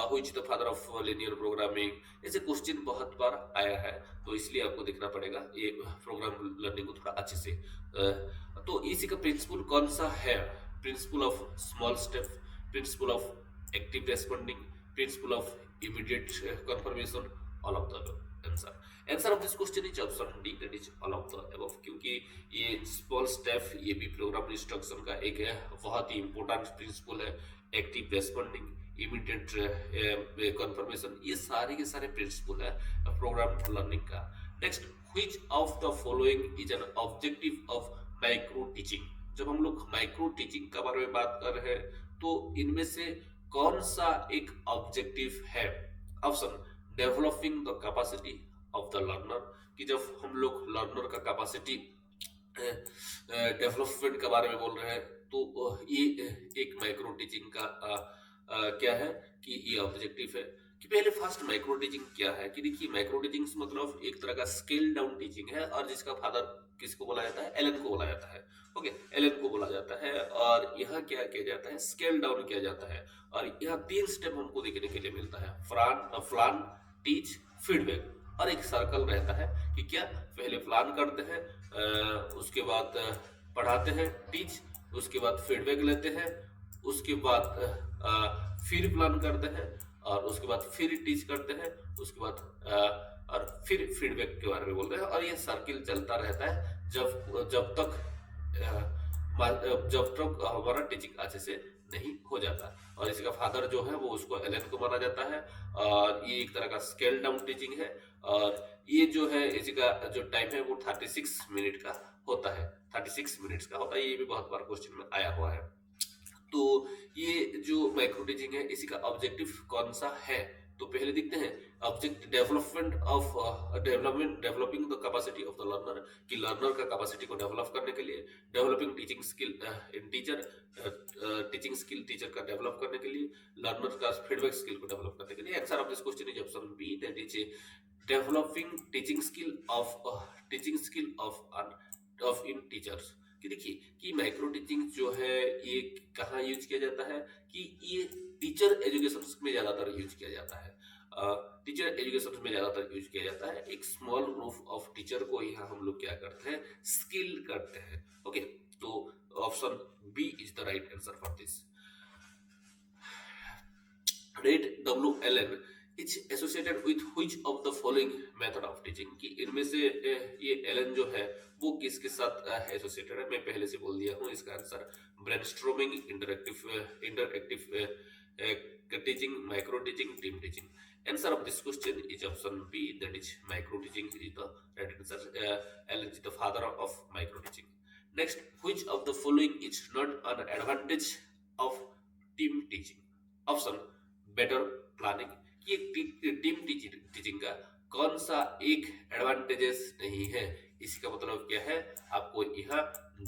which is the father of linear programming. ऐसे क्वेश्चन बहुत बार आया है, तो इसलिए आपको देखना पड़ेगा ये प्रोग्राम लर्निंग को थोड़ा अच्छे से। तो इसी का प्रिंसिपल कौन सा है, principle of small step, principle of active responding, principle of immediate confirmation, all of the answer of this question is option D, that is all of the above. क्योंकि ये स्मॉल स्टेप ये भी प्रोग्राम इंस्ट्रक्शन का एक है, बहुत ही इंपॉर्टेंट प्रिंसिपल है। एक्टिव रेस्पॉन्डिंग, इमीडिएट कंफर्मेशन, ये सारे के सारे प्रिंसिपल है प्रोग्राम लर्निंग का। Next, which of the following is an objective of micro teaching. जब हम लोग माइक्रो टीचिंग के बारे में बात कर रहे हैं, तो इनमें से कौन सा एक ऑब्जेक्टिव है। Option, developing the capacity of the learner, कि जब हम लोग लर्नर का कैपेसिटी डेवलपमेंट के बारे में बोल रहे हैं, तो ये एक माइक्रो टीचिंग का क्या है कि ये ऑब्जेक्टिव है। कि पहले फर्स्ट माइक्रो टीचिंग क्या है, कि देखिए माइक्रो टीचिंग मतलब एक तरह का स्केल डाउन टीचिंग है, और जिसका फादर किसको बोला जाता है, एलन को बोला जाता है। ओके, एलन को बोला जाता है, और यहाँ क्या किया जाता है, स्केल डाउन किया जाता है। और यहाँ 3 स्टेप हमको देखने के लिए मिलता है, प्लान, टीच, फीडबैक, और एक सर्कल रहता है कि क्या पहले प्लान करते हैं, उसके बाद पढ़ाते हैं, टीच, उसके बाद फीडबैक लेते हैं, उसके बाद फिर प्लान करते हैं, और उसके बाद फिर टीच करते हैं, उसके बाद और फिर फीडबैक के बारे में बोलते हैं। और ये सर्किल चलता रहता है जब तक हमारा टीचिंग अच्छे से नहीं हो जाता। और इसका फादर जो है वो उसको एलन को माना जाता है, और ये एक तरह का स्केल डाउन टीचिंग है। और ये जो है इसका जो टाइम है वो 36 मिनट का होता है, 36 मिनट्स का होता है। ये भी बहुत बार क्वेश्चन में आया हुआ है। तो ये जो माइक्रो टीचिंग है, इसी का ऑब्जेक्टिव कौन सा है, तो पहले देखते हैं। Object developing the capacity of the learner, कि लर्नर का कैपेसिटी को डेवलप करने के लिए, developing teaching skill in teacher, teaching skill teacher का डेवलप करने के लिए, लर्नर का फीडबैक स्किल को डेवलप करने के लिए। Answer of this question is option B, that is developing teaching skill of in teachers. कि देखिए कि माइक्रो टीचिंग जो है ये कहाँ यूज किया जाता है, कि ये टीचर एजुकेशन में ज्यादातर यूज किया जाता है। टीचर एजुकेशन में ज्यादातर यूज किया जाता है। एक स्मॉल ग्रुप ऑफ टीचर को यहाँ हम लोग क्या करते हैं, स्किल करते हैं। ओके, तो option B is the right answer for this. Rate W L N, it's associated with which of the following method of teaching, कि इनमें से ये एलन जो है वो किसके साथ एसोसिएटेड है। मैं पहले से बोल दिया हूँ इसका answer brainstorming, interactive teaching, micro teaching, team teaching. Answer of this question is option B, that is micro teaching is the right answer. Allen is the father of micro teaching. Next, which of the following is not an advantage of team teaching? Option better planning, ये टीम टीचिंग का कौन सा एक एडवांटेजेस नहीं है। इसका मतलब क्या है, आपको यहाँ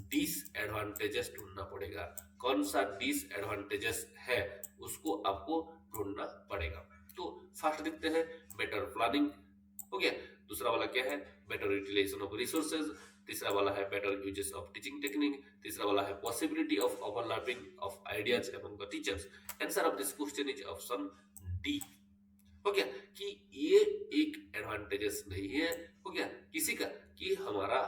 डिसएडवांटेजेस ढूंढना पड़ेगा। कौन सा डिसएडवांटेजेस है उसको आपको ढूंढना पड़ेगा। तो फर्स्ट देखते हैं बेटर प्लानिंग हो गया, दूसरा वाला क्या है बेटर यूटिलाइजेशन ऑफ रिसोर्सेज, तीसरा वाला है better uses of teaching technique, तीसरा वाला है possibility of overlapping of ideas among the teachers. Answer of this question is option D. हो गया कि ये एक एडवांटेजेस नहीं है, हो गया किसी का, कि हमारा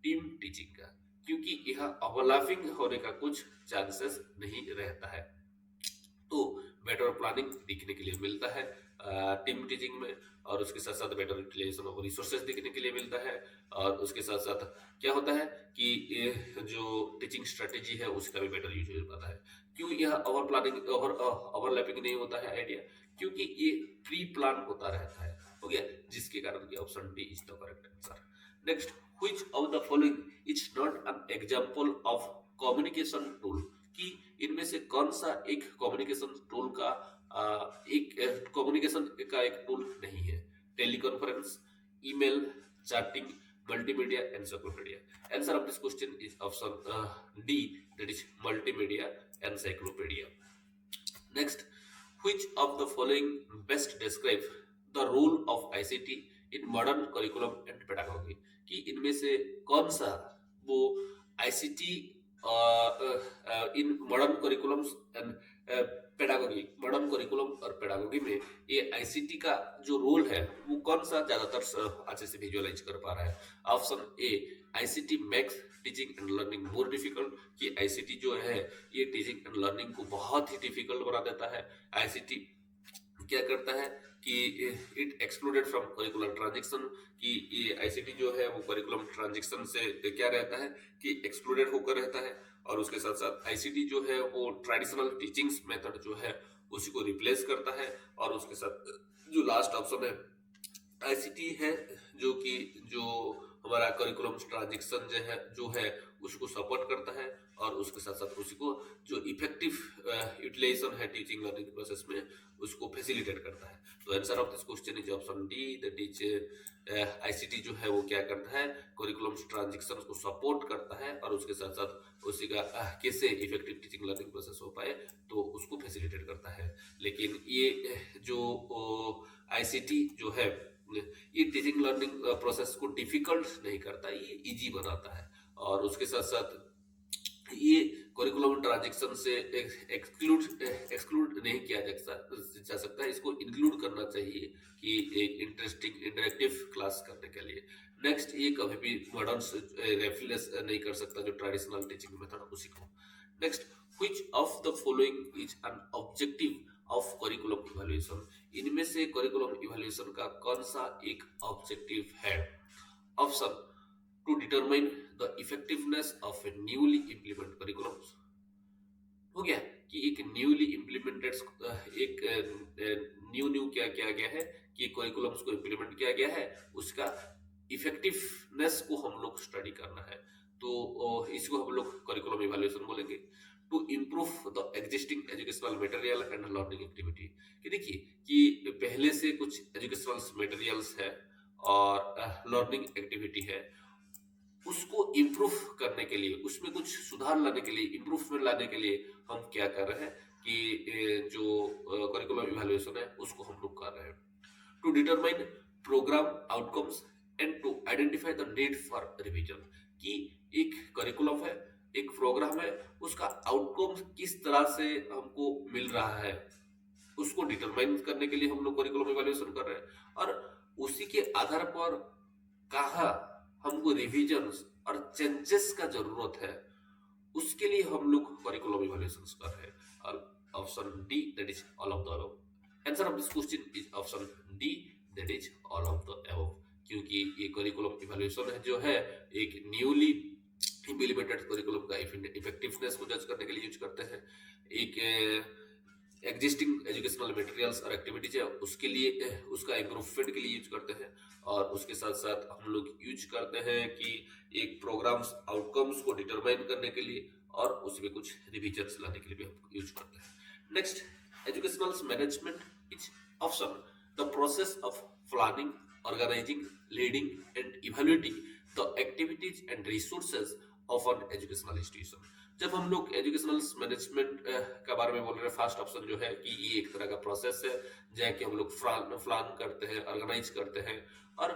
टीम टीचिंग का, क्योंकि यहाँ ओवरलैपिंग होने का कुछ चांसेस नहीं रहता है। तो बेटर प्लानिंग देखने के लिए मिलता है टीम टीचिंग में, और उसके साथ साथ बेटर यूटिलाइजेशन ऑफ रिसोर्सेज देखने के लिए मिलता है, और उसके साथ साथ क्या होता है कि जो टीचिंग स्ट्रेटेजी है उसका भी बेटर यूज हो पाता है। क्यों यह ओवर प्लानिंग ओवरलैपिंग नहीं होता है आइडिया, क्योंकि ये प्री प्लान होता रहता है। हो गया, जिसके कारण option D is the correct answer. Next, which of the following is not an example of communication tool, कि इनमें से कौन सा एक कम्युनिकेशन टूल का एक कम्युनिकेशन का एक टूल नहीं है। Teleconference, email, chatting, multimedia, encyclopedia. Answer of this question is option D, that is multimedia encyclopedia. Next, which of the following best describe the role of ICT in modern curriculum and pedagogy, कि इनमें से कौन सा वो ICT in modern curriculums and pedagogy, modern curriculum और पेडागोगी में ये आईसीटी का जो रोल है वो कौन सा ज्यादातर अच्छे से विजुअलाइज कर पा रहा है। Option A, ICT makes teaching and learning more difficult, कि आईसीटी जो है ये टीचिंग एंड लर्निंग को बहुत ही डिफिकल्ट बना देता है। आईसीटी क्या करता है कि it excluded from curricular transition, कि ये आईसीटी जो है वो करिकुलम ट्रांजिशन से क्या रहता है कि एक्सक्लूडेड होकर रहता है, और उसके साथ साथ आईसीटी जो है वो ट्रेडिशनल टीचिंग्स मेथड जो है उसी को रिप्लेस करता है, और उसके साथ जो लास्ट ऑप्शन है आईसीटी है जो हमारा करिकुलम ट्रांजिशन जो है उसको सपोर्ट करता है, और उसके साथ साथ उसी को जो इफेक्टिव यूटिलाइजेशन है टीचिंग लर्निंग प्रोसेस में उसको फैसिलिटेट करता है। तो answer of this question is option D, that is ICT जो है वो क्या करता है करिकुलम ट्रांजिशन को सपोर्ट करता है, और उसके साथ साथ उसी का कैसे इफेक्टिव टीचिंग लर्निंग प्रोसेस हो पाए तो उसको फैसिलिटेट करता है। लेकिन ये जो आईसीटी जो है ये टीचिंग लर्निंग प्रोसेस को डिफिकल्ट नहीं करता, ये इजी बनाता है, और उसके साथ साथ ये करिकुलम ट्रांजिशन से एक्सक्लूड नहीं किया जा सकता है, इसको इंक्लूड करना चाहिए कि एक इंटरेस्टिंग इंटरेक्टिव क्लास करने के लिए। नेक्स्ट, ये कभी भी मॉडर्न रेफ्लेस नहीं कर सकता जो ट्रेडिशनल टीचिंग मेथड उसी को। Next, which of the following is an objective of curriculum evaluation, इनमें से करिकुलम इवैल्यूएशन का कौन सा एक ऑब्जेक्टिव है। Option, to determine the effectiveness of a newly implement curriculums, हो गया कि एक न्यूली इम्प्लीमेंटेड एक न्यू क्या किया गया है कि करिकुलम्स को इम्प्लीमेंट किया गया है, उसका इफेक्टिवनेस को हम लोग स्टडी करना है, तो इसको हम लोग करिकुलम इवैल्यूएशन बोलेंगे। To improve the existing educational material and learning activity, कि देखिए कि पहले से कुछ एजुकेशनल मटेरियल्स है और लर्निंग एक्टिविटी है, उसको इम्प्रूव करने के लिए, उसमें कुछ सुधार लाने के लिए, इम्प्रूवमेंट लाने के लिए हम क्या कर रहे हैं कि जो करिकुलम इवैल्यूएशन है उसको हम लोग कर रहे हैं। To determine program outcomes and to identify the need for revision, कि एक करिकुलम है, एक प्रोग्राम है, उसका आउटकम किस तरह से हमको मिल रहा है उसको डिटरमाइन करने के लिए हम लोग करिकुलम इवैल्यूएशन कर रहे हैं, और उसी के आधार पर कहाँ हमको रिवीजन और चेंजेस का जरूरत है उसके लिए हम लोग करिकुलम इवैल्यूएशन कर रहे हैं। और option D, that is all of the above. Answer of this question is option D, that is all of the above. क्योंकि ये करिकुलम इवैल्यूएशन है जो है एक न्यूली इम्प्लीमेंटेड करिकुलम का इफेक्टिवनेस को जज करने के लिए यूज करते हैं। एक एग्जिस्टिंग एजुकेशनल मटेरियल्स और एक्टिविटीज है उसके लिए उसका इम्प्रूवमेंट के लिए यूज करते हैं, और उसके साथ साथ हम लोग यूज करते हैं कि एक प्रोग्राम्स आउटकम्स को डिटरमाइन करने के लिए और उसमें कुछ रिविजन्स लाने के लिए भी हम यूज करते हैं। Next, educational management is option the process of planning, organizing, leading and evaluating the activities and resources of an educational institution. जब हम लोग एजुकेशनल मैनेजमेंट के बारे में बोल रहे हैं, फर्स्ट ऑप्शन जो है कि ये एक तरह का प्रोसेस है जहाँ कि हम लोग प्लान करते हैं, ऑर्गेनाइज करते हैं और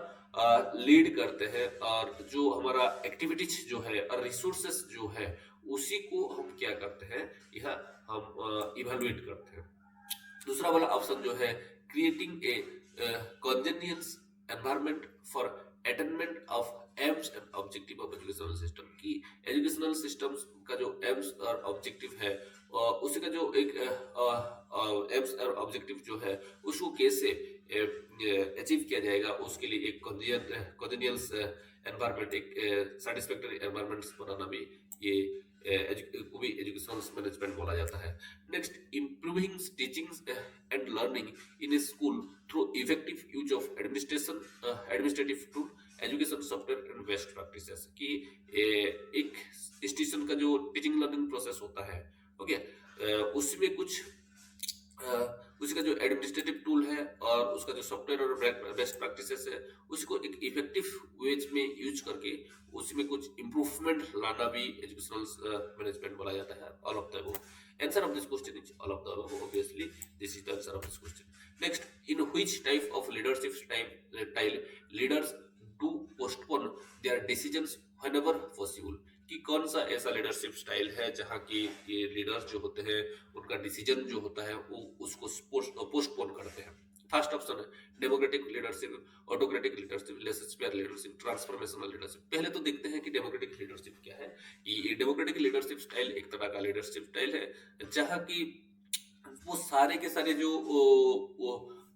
लीड करते हैं, और जो हमारा एक्टिविटीज जो है और रिसोर्सेस जो है उसी को हम क्या करते हैं, यह हम इवैल्यूएट करते हैं। दूसरा वाला ऑप्शन जो है creating a congenial environment for attainment of aims and objective of educational system, की एजुकेशनल सिस्टम्स का जो एम्स और ऑब्जेक्टिव है उसी का जो एक एम्स और ऑब्जेक्टिव जो है उसको कैसे अचीव किया जाएगा, उसके लिए एक कॉन्जेनियस एनवायरनमेंट, एक सेटिस्फैक्टरी एनवायरनमेंट बनाना भी ये को भी एजुकेशनल मैनेजमेंट बोला जाता है। Next, improving teaching and learning in A school through effective use of administrative tool, education software and best practices, कि एक इंस्टीट्यूशन का जो टीचिंग लर्निंग प्रोसेस होता है, ओके, उसमें कुछ उसका जो एडमिनिस्ट्रेटिव टूल है और उसका जो सॉफ्टवेयर और बेस्ट प्रैक्टिसेस है उसको एक इफेक्टिव वेज में यूज करके उसमें कुछ इंप्रूवमेंट लाना भी एजुकेशनल मैनेजमेंट बोला जाता है। All of the above, answer of this question is all of the above, obviously this is the answer of this question. Next, in which type of leadership style leaders do postpone their decisions whenever possible, कि कौन सा ऐसा लीडरशिप स्टाइल है जहाँ की ये लीडर्स जो होते हैं उनका डिसीजन जो होता है वो उसको पोस्टपोन करते हैं। फर्स्ट ऑप्शन है democratic leadership, autocratic leadership, laissez leadership, transformational leadership. पहले तो देखते हैं कि डेमोक्रेटिक लीडरशिप क्या है। ये डेमोक्रेटिक लीडरशिप स्टाइल एक तरह का लीडरशिप स्टाइल है जहाँ की वो सारे के सारे जो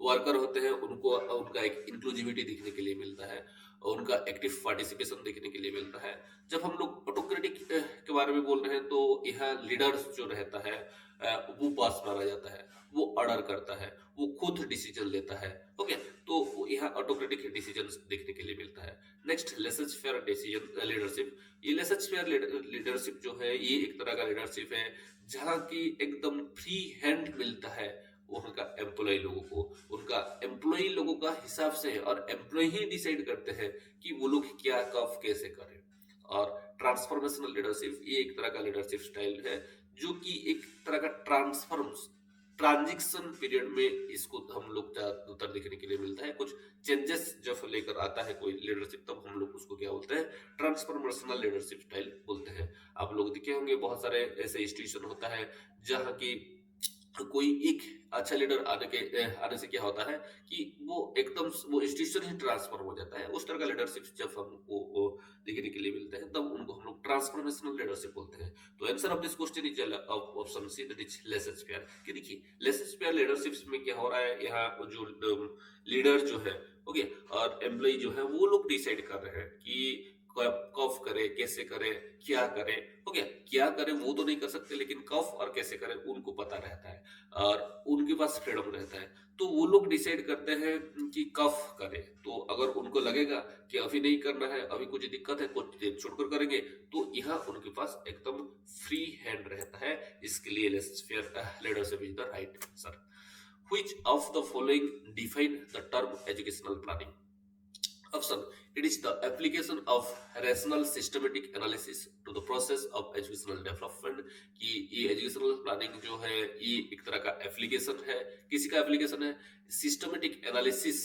वर्कर होते हैं उनको उनका एक इंक्लूसिविटी देखने के लिए मिलता है, उनका एक्टिव पार्टिसिपेशन देखने के लिए मिलता है। जब हम लोग ऑटोक्रेटिक के बारे में बोल रहे हैं तो यह लीडर्स जो रहता है वो बॉस माना जाता है, वो ऑर्डर करता है, वो खुद डिसीजन लेता है, ओके, तो यहाँ ऑटोक्रेटिक डिसीजन देखने के लिए मिलता है। Next, laissez faire decision leadership. ये लेसर फेयर लीडरशिप जो है ये एक तरह का लीडरशिप है जहाँ की एकदम फ्री हैंड मिलता है उनका एम्प्लॉय लोगों को, उनका एम्प्लॉय लोगों का हिसाब से, और एम्प्लॉय ही डिसाइड करते हैं कि वो लोग क्या कब कैसे करें। और ट्रांसफॉर्मेशनल लीडरशिप ये एक तरह का लीडरशिप स्टाइल है जो कि एक तरह का ट्रांजिशन पीरियड में इसको हम लोग ज्यादातर देखने के लिए मिलता है। कुछ चेंजेस जब लेकर आता है कोई लीडरशिप तब हम लोग उसको क्या बोलते हैं, ट्रांसफॉर्मेशनल लीडरशिप स्टाइल बोलते हैं। आप लोग देखे होंगे बहुत सारे ऐसे इंस्टीट्यूशन होता है जहाँ की कोई एक अच्छा लीडर आने से क्या होता है कि वो एकदम वो इंस्टीट्यूशन ही ट्रांसफॉर्म हो जाता है। उस तरह का लीडरशिप जब हमको देखने के लिए मिलते हैं तब उनको हम लोग ट्रांसफॉर्मेशनल लीडरशिप बोलते हैं। तो answer of this question is option C, that is laissez faire. कि देखिए लेसर फेयर लीडरशिप में क्या हो रहा है, यहाँ जो लीडर जो है, ओके, और एम्प्लॉय जो है वो लोग डिसाइड कर रहे हैं कि कब करे, कैसे करे, क्या करे, ओके, क्या करे वो तो नहीं कर सकते लेकिन कब और कैसे करे उनको पता रहता है और उनके पास फ्रीडम रहता है। तो वो लोग डिसाइड करते हैं कि कब करे। तो अगर उनको लगेगा कि अभी नहीं करना है, अभी कुछ दिक्कत है, कुछ दिन छोड़कर करेंगे, तो यहाँ उनके पास एकदम फ्री हैंड रहता है। इसके लिए laissez faire leadership is the right answer. Which of the following define the term educational planning? Option, it is the application of rational systematic analysis to the process of educational development। कि ये एजुकेशनल प्लानिंग जो है ये एक तरह का एप्लीकेशन है। किसी का एप्लीकेशन है? सिस्टमेटिक एनालिसिस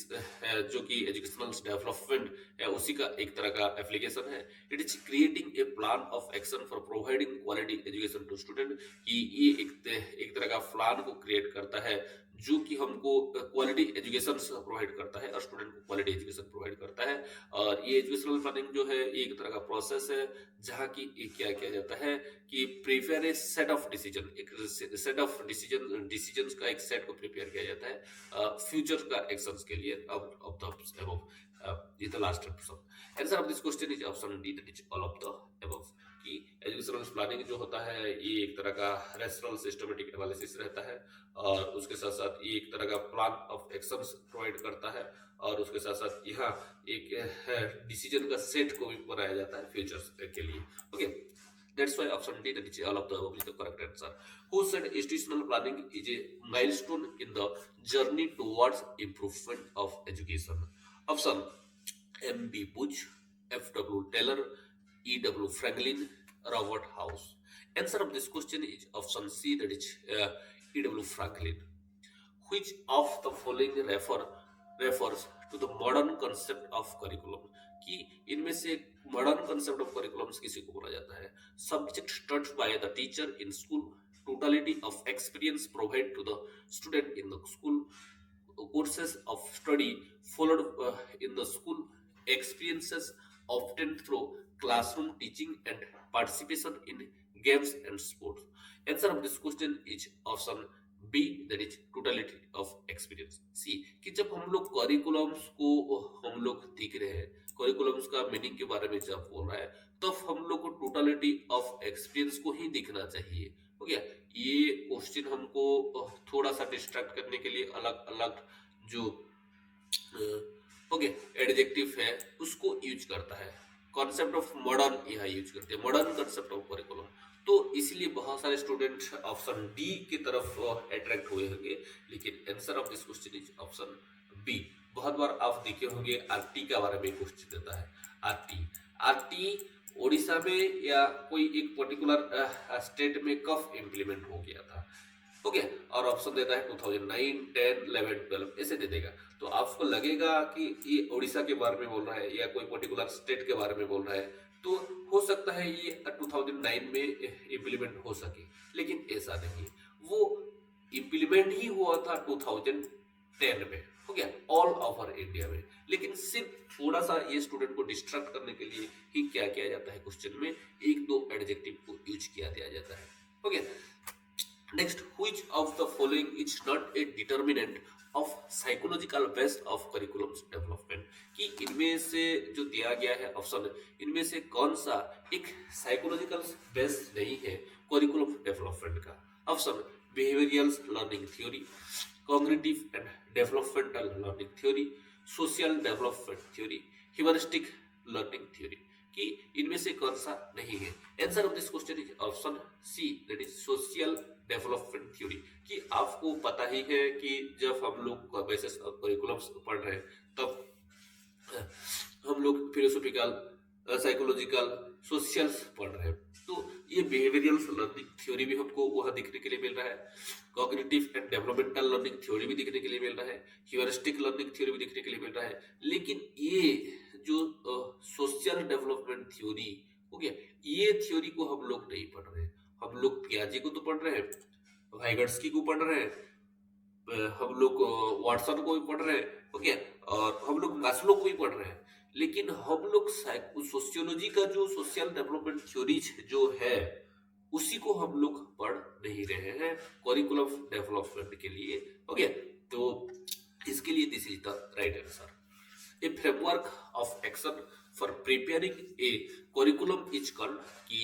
जो कि एजुकेशनल डेवलपमेंट है उसी का एक तरह का एप्लीकेशन है। It is creating a plan of action for providing quality education to student. कि ये एक तरह का प्लान को क्रिएट करता है जो कि हमको क्वालिटी एजुकेशन प्रोवाइड करता है और स्टूडेंट को क्वालिटी एजुकेशन प्रोवाइड करता है। और ये एजुकेशनल प्लानिंग जो है ये एक तरह का प्रोसेस है जहाँ की क्या किया जाता है कि prepare a set of decision, एक सेट ऑफ डिसीजन का एक सेट को प्रिपेयर किया जाता है फ्यूचर का एक्शंस के लिए of the above. Is the last episode. Answer of this question is option D, that is all of the above. कि एजुकेशनल प्लानिंग जो होता है ये एक तरह का रेशनल सिस्टमेटिक एनालिसिस रहता है और उसके साथ साथ ये एक तरह का प्लान ऑफ एक्शंस प्रोवाइड करता है और उसके साथ साथ यहाँ एक डिसीजन का सेट को भी बनाया जाता है फ्यूचर्स के लिए। Okay, that's why option D, that is all of the above, is the correct answer. Who said institutional planning is a milestone in the journey towards improvement of education? Option M.B. Bush, F.W. Taylor, E.W. Franklin, Robert House. Answer of this question is option C, that is E.W. Franklin. Which of the following refers to the modern concept of curriculum? कि इनमें से मॉडर्न कंसेप्ट ऑफ करिकुलम्स किसी को बोला जाता है? Subject studied by the teacher in school, totality of experience provide to the student in the school, courses of study followed in the school, experiences obtained through classroom teaching and participation in games and sports. Answer of this question is option B, that is totality of experience. See कि जब हम लोग करिकुलम्स को हम लोग देख रहे हैं, करिकुलम्स का मीनिंग के बारे में जब बोल रहा है तो हम लोग को टोटलिटी ऑफ एक्सपीरियंस को ही दिखना चाहिए। हो गया, ये क्वेश्चन हमको थोड़ा सा डिस्ट्रैक्ट करने के लिए अलग अलग जो एडजेक्टिव है उसको यूज करता है। कॉन्सेप्ट ऑफ मॉडर्न यहाँ यूज करते हैं, मॉडर्न कॉन्सेप्ट ऑफ करिकुलम, तो इसलिए बहुत सारे स्टूडेंट ऑप्शन डी की तरफ अट्रैक्ट हुए होंगे, लेकिन answer of this question is option B. बहुत बार आप देखे होंगे आरटी के बारे में क्वेश्चन देता है। आरटी ओडिशा में या कोई एक पर्टिकुलर स्टेट में कब इम्प्लीमेंट हो गया था? ओके, और ऑप्शन देता है 2009, 10, 11, 12 ऐसे दे देगा। तो आपको लगेगा कि ये ओडिशा के बारे में बोल रहा है या कोई पर्टिकुलर स्टेट के बारे में बोल रहा है, तो हो सकता है ये 2009 में इम्प्लीमेंट हो सके, लेकिन ऐसा नहीं, वो इम्प्लीमेंट ही हुआ था 2010 में। हो गया, ऑल ओवर इंडिया में, लेकिन सिर्फ थोड़ा सा ये स्टूडेंट को डिस्ट्रैक्ट करने के लिए ही क्या किया जाता है, क्वेश्चन में एक दो एडजेक्टिव को यूज किया दिया जाता है। हो गया, next, which of the following is not a determinant of psychological base of curriculum development? कि इनमें से जो दिया गया है ऑप्शन, इनमें से कौन सा एक साइकोलॉजिकल बेस नहीं है करिकुलम डेवलपमेंट का? Option behavioural learning theory, cognitive and developmental learning theory, social development theory, humanistic learning theory, कि इनमें से कौन सा नहीं है? Answer of this question is option C, that is social development theory. कि आपको पता ही है कि जब हम लोग बेसिस ऑफ करिकुलम्स पढ़ रहे हैं तब हम लोग फिलोसॉफिकल, साइकोलॉजिकल, सोशल पढ़ रहे हैं, तो ये बिहेवियरल लर्निंग थ्योरी भी हमको वहाँ दिखने के लिए मिल रहा है, cognitive and developmental learning theory भी दिखने के लिए मिल रहा है, ह्यूरिस्टिक लर्निंग थ्योरी भी दिखने के लिए मिल रहा है, लेकिन ये जो सोशल डेवलपमेंट थ्योरी हो गया, ये थ्योरी को हम लोग नहीं पढ़ रहे हैं। हम लोग पियाजे को तो पढ़ रहे हैं, वाइगोत्स्की को पढ़ रहे हैं, हम लोग वाटसन को भी पढ़ रहे हैं, हो गया, और हम लोग मास्लो को भी पढ़ रहे हैं, लेकिन हम लोग सोशियोलॉजी का जो सोशल डेवलपमेंट थ्योरीज जो है उसी को हम लोग पढ़ नहीं रहे हैं करिकुलम डेवलपमेंट के लिए। हो गया, तो इसके लिए this is the right answer. A framework of action for preparing a curriculum is called, कि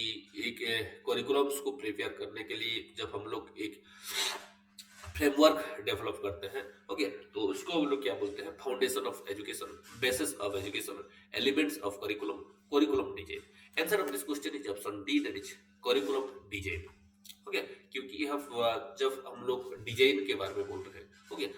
एक करिकुलम्स को प्रिपेयर करने के लिए जब हम लोग एक फ्रेमवर्क डेवलप करते हैं, ओके, तो उसको हम लोग क्या बोलते हैं? Foundation of education, basis of education, elements of curriculum, curriculum design. Answer of this question is option D, that is curriculum design. हो गया, क्योंकि यहाँ जब हम लोग डिजाइन के बारे में बोल रहे हैं, हो गया,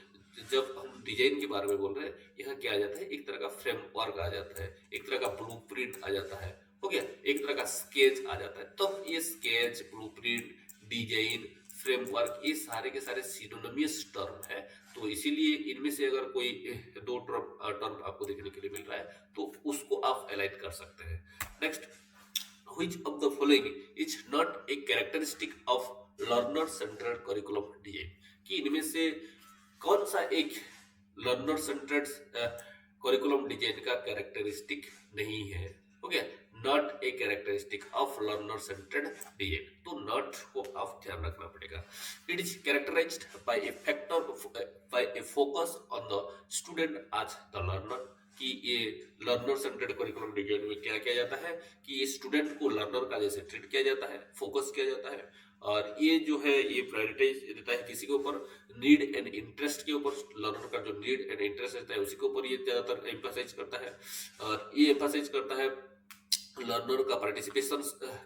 जब हम डिजाइन के बारे में बोल रहे हैं, यहाँ क्या आ जाता है? एक तरह का फ्रेमवर्क आ जाता है, एक तरह का ब्लूप्रिंट आ जाता है, हो गया, एक तरह का स्केच आ जाता है। तो ये स्केच, ब्लूप्रिंट, डिजाइन, फ्रेमवर्क, ये सारे के सारे सिनोनिमस टर्म है, तो इसीलिए इनमें से अगर कोई दो टर्म आपको देखने के लिए मिल रहा है तो उसको आप अलाइन कर सकते हैं। Next, which of the following is not a characteristic of learner centered curriculum design? कि इनमें से कौन सा एक लर्नर सेंटर्ड करिकुलम डिजाइन का कैरेक्टरिस्टिक नहीं है? Okay, not a characteristic of learner centered design. तो नॉट को आप ध्यान रखना पड़ेगा। It is characterized by a factor by a focus on the student as the learner. कि ये लर्नर सेंटर्ड करिकुलम डिजाइन में क्या किया जाता है कि ये स्टूडेंट को लर्नर का जैसे ट्रीट किया जाता है, फोकस किया जाता है, और ये जो है ये प्रायोरिटाइज देता है किसी के ऊपर, नीड एंड इंटरेस्ट के ऊपर। लर्नर का जो नीड एंड इंटरेस्ट रहता है उसी के ऊपर ये ज्यादातर एम्फसाइज करता है। और ये एम्फसाइज करता है लर्नर का पार्टिसिपेशन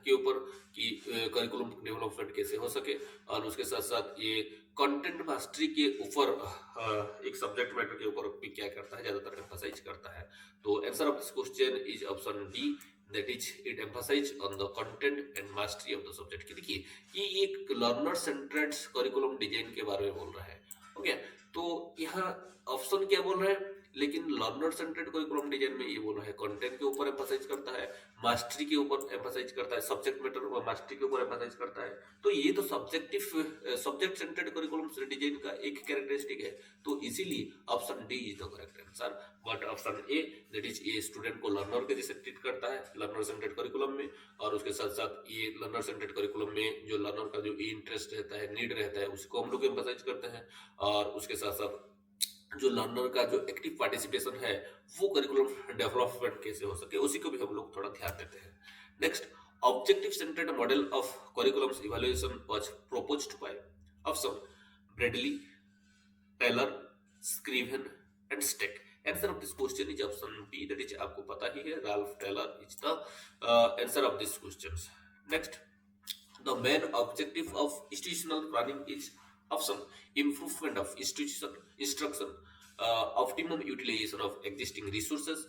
के ऊपर कि करिकुलम डेवलपमेंट कैसे हो सके, और उसके साथ साथ ये कंटेंट मास्टरी के ऊपर एक सब्जेक्ट मैटर के ऊपर भी क्या करता है, ज्यादातर एम्फसाइज करता है। तो answer of this question is option D, that is it emphasize on the content and mastery of the subject. देखिए ये एक लर्नर सेंटर्ड करिकुलम डिजाइन के बारे में बोल रहा है। ओके, तो यहाँ ऑप्शन क्या बोल रहा है, लेकिन लर्नर सेंटर्ड करिकुलम डिजाइन में ये बोल रहा है कंटेंट के ऊपर एम्फसाइज करता है, मास्टरी के ऊपर एम्फसाइज करता है, सब्जेक्ट मैटर और मास्टरी के ऊपर एम्फसाइज करता है। तो ये तो सब्जेक्ट सेंटर्ड करिकुलम डिजाइन का एक कैरेक्टरिस्टिक है। तो इसीलिए option D is the correct answer. But option A, that is ये स्टूडेंट को लर्नर के जैसे ट्रीट करता है लर्नर सेंटर्ड करिकुलम में, और उसके साथ साथ ये लर्नर सेंटर्ड करिकुलम में जो लर्नर का जो इंटरेस्ट रहता है, नीड रहता है, उसको हम लोग एम्फसाइज करते हैं। और उसके साथ साथ जो लर्नर का जो एक्टिव पार्टिसिपेशन है वो करिकुलम डेवलपमेंट कैसे हो सके उसी को भी हम लोग थोड़ा ध्यान देते हैं। Next, objective centred model of curriculums evaluation was proposed by option Bradley, Tyler, Scriven and Stake. Answer of this question is option B, that is आपको पता ही है, Ralph Tyler is the answer of this questions. Next, the main objective of institutional planning is option improvement of instruction, optimum utilization of existing resources,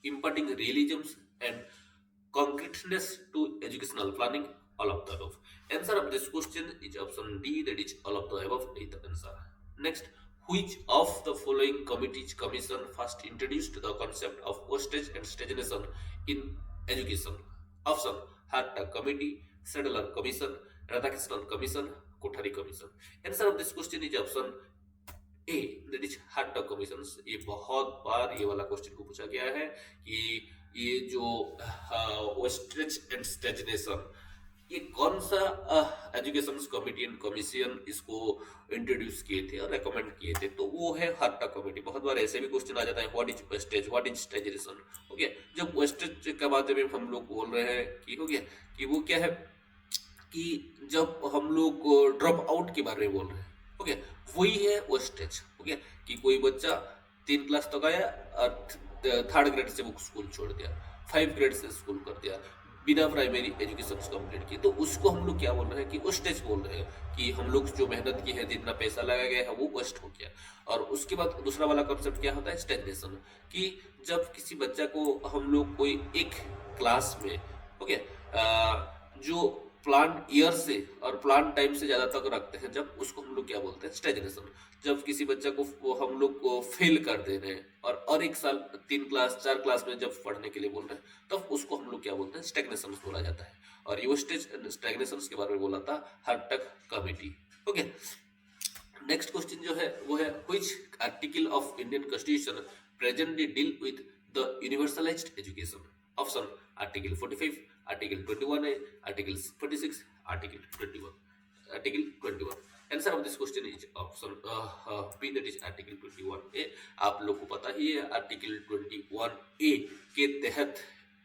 imparting realism and concreteness to educational planning, all of the above. Answer of this question is option D, that is all of the above is the answer. Next, which of the following committees commission first introduced the concept of wastage and stagnation in education? Option Hatta Committee, Sadler Commission, Radhakrishnan Commission, Kothari Commission. Answer of this question is option A, that is Hatta Commission. ये बहुत बार ये वाला क्वेश्चन को पूछा गया है कि ये जो वेस्टेज एंड स्टैग्नेशन, ये कौन सा एजुकेशन कमिटी एंड कमीशन इसको इंट्रोड्यूस किए थे और रेकमेंड किए थे? तो वो है हाट्टा कमेटी। बहुत बार ऐसे भी क्वेश्चन आ जाता है, what is wastage, what is stagnation. Okay, जब वेस्टेज के बारे में हम लोग बोल रहे हैं कि हो गया कि वो क्या है कि जब हम लोग ड्रॉप आउट के बारे में बोल रहे हैं, ओके, वही है वेस्टेज। ओके, कि कोई बच्चा 3 क्लास तक आया और 3rd ग्रेड से वो स्कूल छोड़ दिया, 5 ग्रेड से स्कूल कर दिया, बिना प्राइमरी एजुकेशन कंप्लीट की, तो उसको हम लोग क्या बोल रहे हैं कि वेस्टेज बोल रहे हैं कि हम लोग जो मेहनत की है, जितना पैसा लगाया गया है वो वेस्ट हो गया। और उसके बाद दूसरा वाला कॉन्सेप्ट क्या होता है, स्टैग्नेशन, कि जब किसी बच्चा को हम लोग कोई एक क्लास में, ओके, जो प्लान ईयर से और प्लान टाइम से ज्यादा तक रखते हैं, जब उसको हम लोग क्या बोलते हैं, स्टैग्नेशन। जब किसी बच्चा को हम लोग को फेल कर दे रहे हैं और एक साल 3 क्लास 4 क्लास में जब पढ़ने के लिए बोल रहे हैं, तब उसको हम लोग क्या बोलते हैं, स्टैग्नेशन बोला जाता है। और ये स्टेज स्टैग्नेशन के बारे में बोला था Hartog committee. Okay, next question जो है वो है, which article of Indian constitution presently deal with the universalized education? Option article 45, article 21A, article 46, article 21, article 21। Answer of this question is option B, that is article 21A। आप लोग को पता ही है आर्टिकल 21A के तहत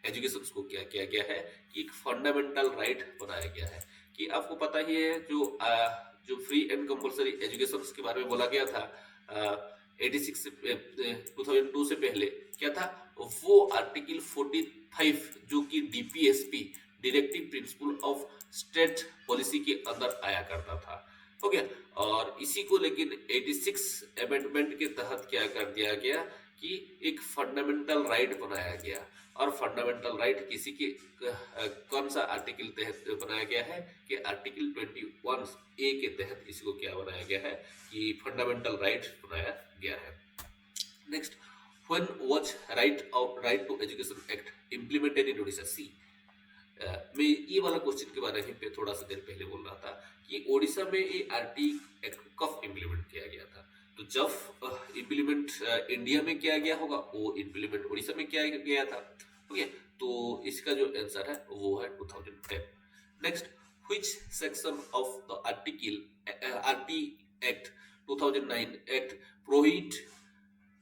एजुकेशन को क्या किया गया है कि एक फंडामेंटल राइट बनाया गया है। कि आपको पता ही है जो फ्री एंड कंपल्सरी एजुकेशन के बारे में बोला गया था 2002 से पहले, क्या था वो आर्टिकल 45 जो कि DPSP directive principle of state policy के अंदर आया करता था। ओके, और इसी को लेकिन 86 अमेंडमेंट के तहत क्या कर दिया गया कि एक फंडामेंटल राइट बनाया गया। और फंडामेंटल राइट किसी के कौन सा आर्टिकल तहत बनाया गया है कि आर्टिकल 21A के तहत इसको क्या बनाया गया है कि फंडामेंटल राइट बनाया गया है। Next, when was right to education act implemented in Odisha? C, मैं ये वाला क्वेश्चन के बारे में थोड़ा सा देर पहले बोल रहा था कि ओडिशा में ये आरटी एक्ट कब इम्प्लीमेंट किया गया था। तो जब इम्प्लीमेंट इंडिया में किया गया होगा वो इम्प्लीमेंट उड़ीसा में किया गया था। ओके, तो इसका जो आंसर है वो है 2010। Next, which section of the article RT act 2009 act prohibit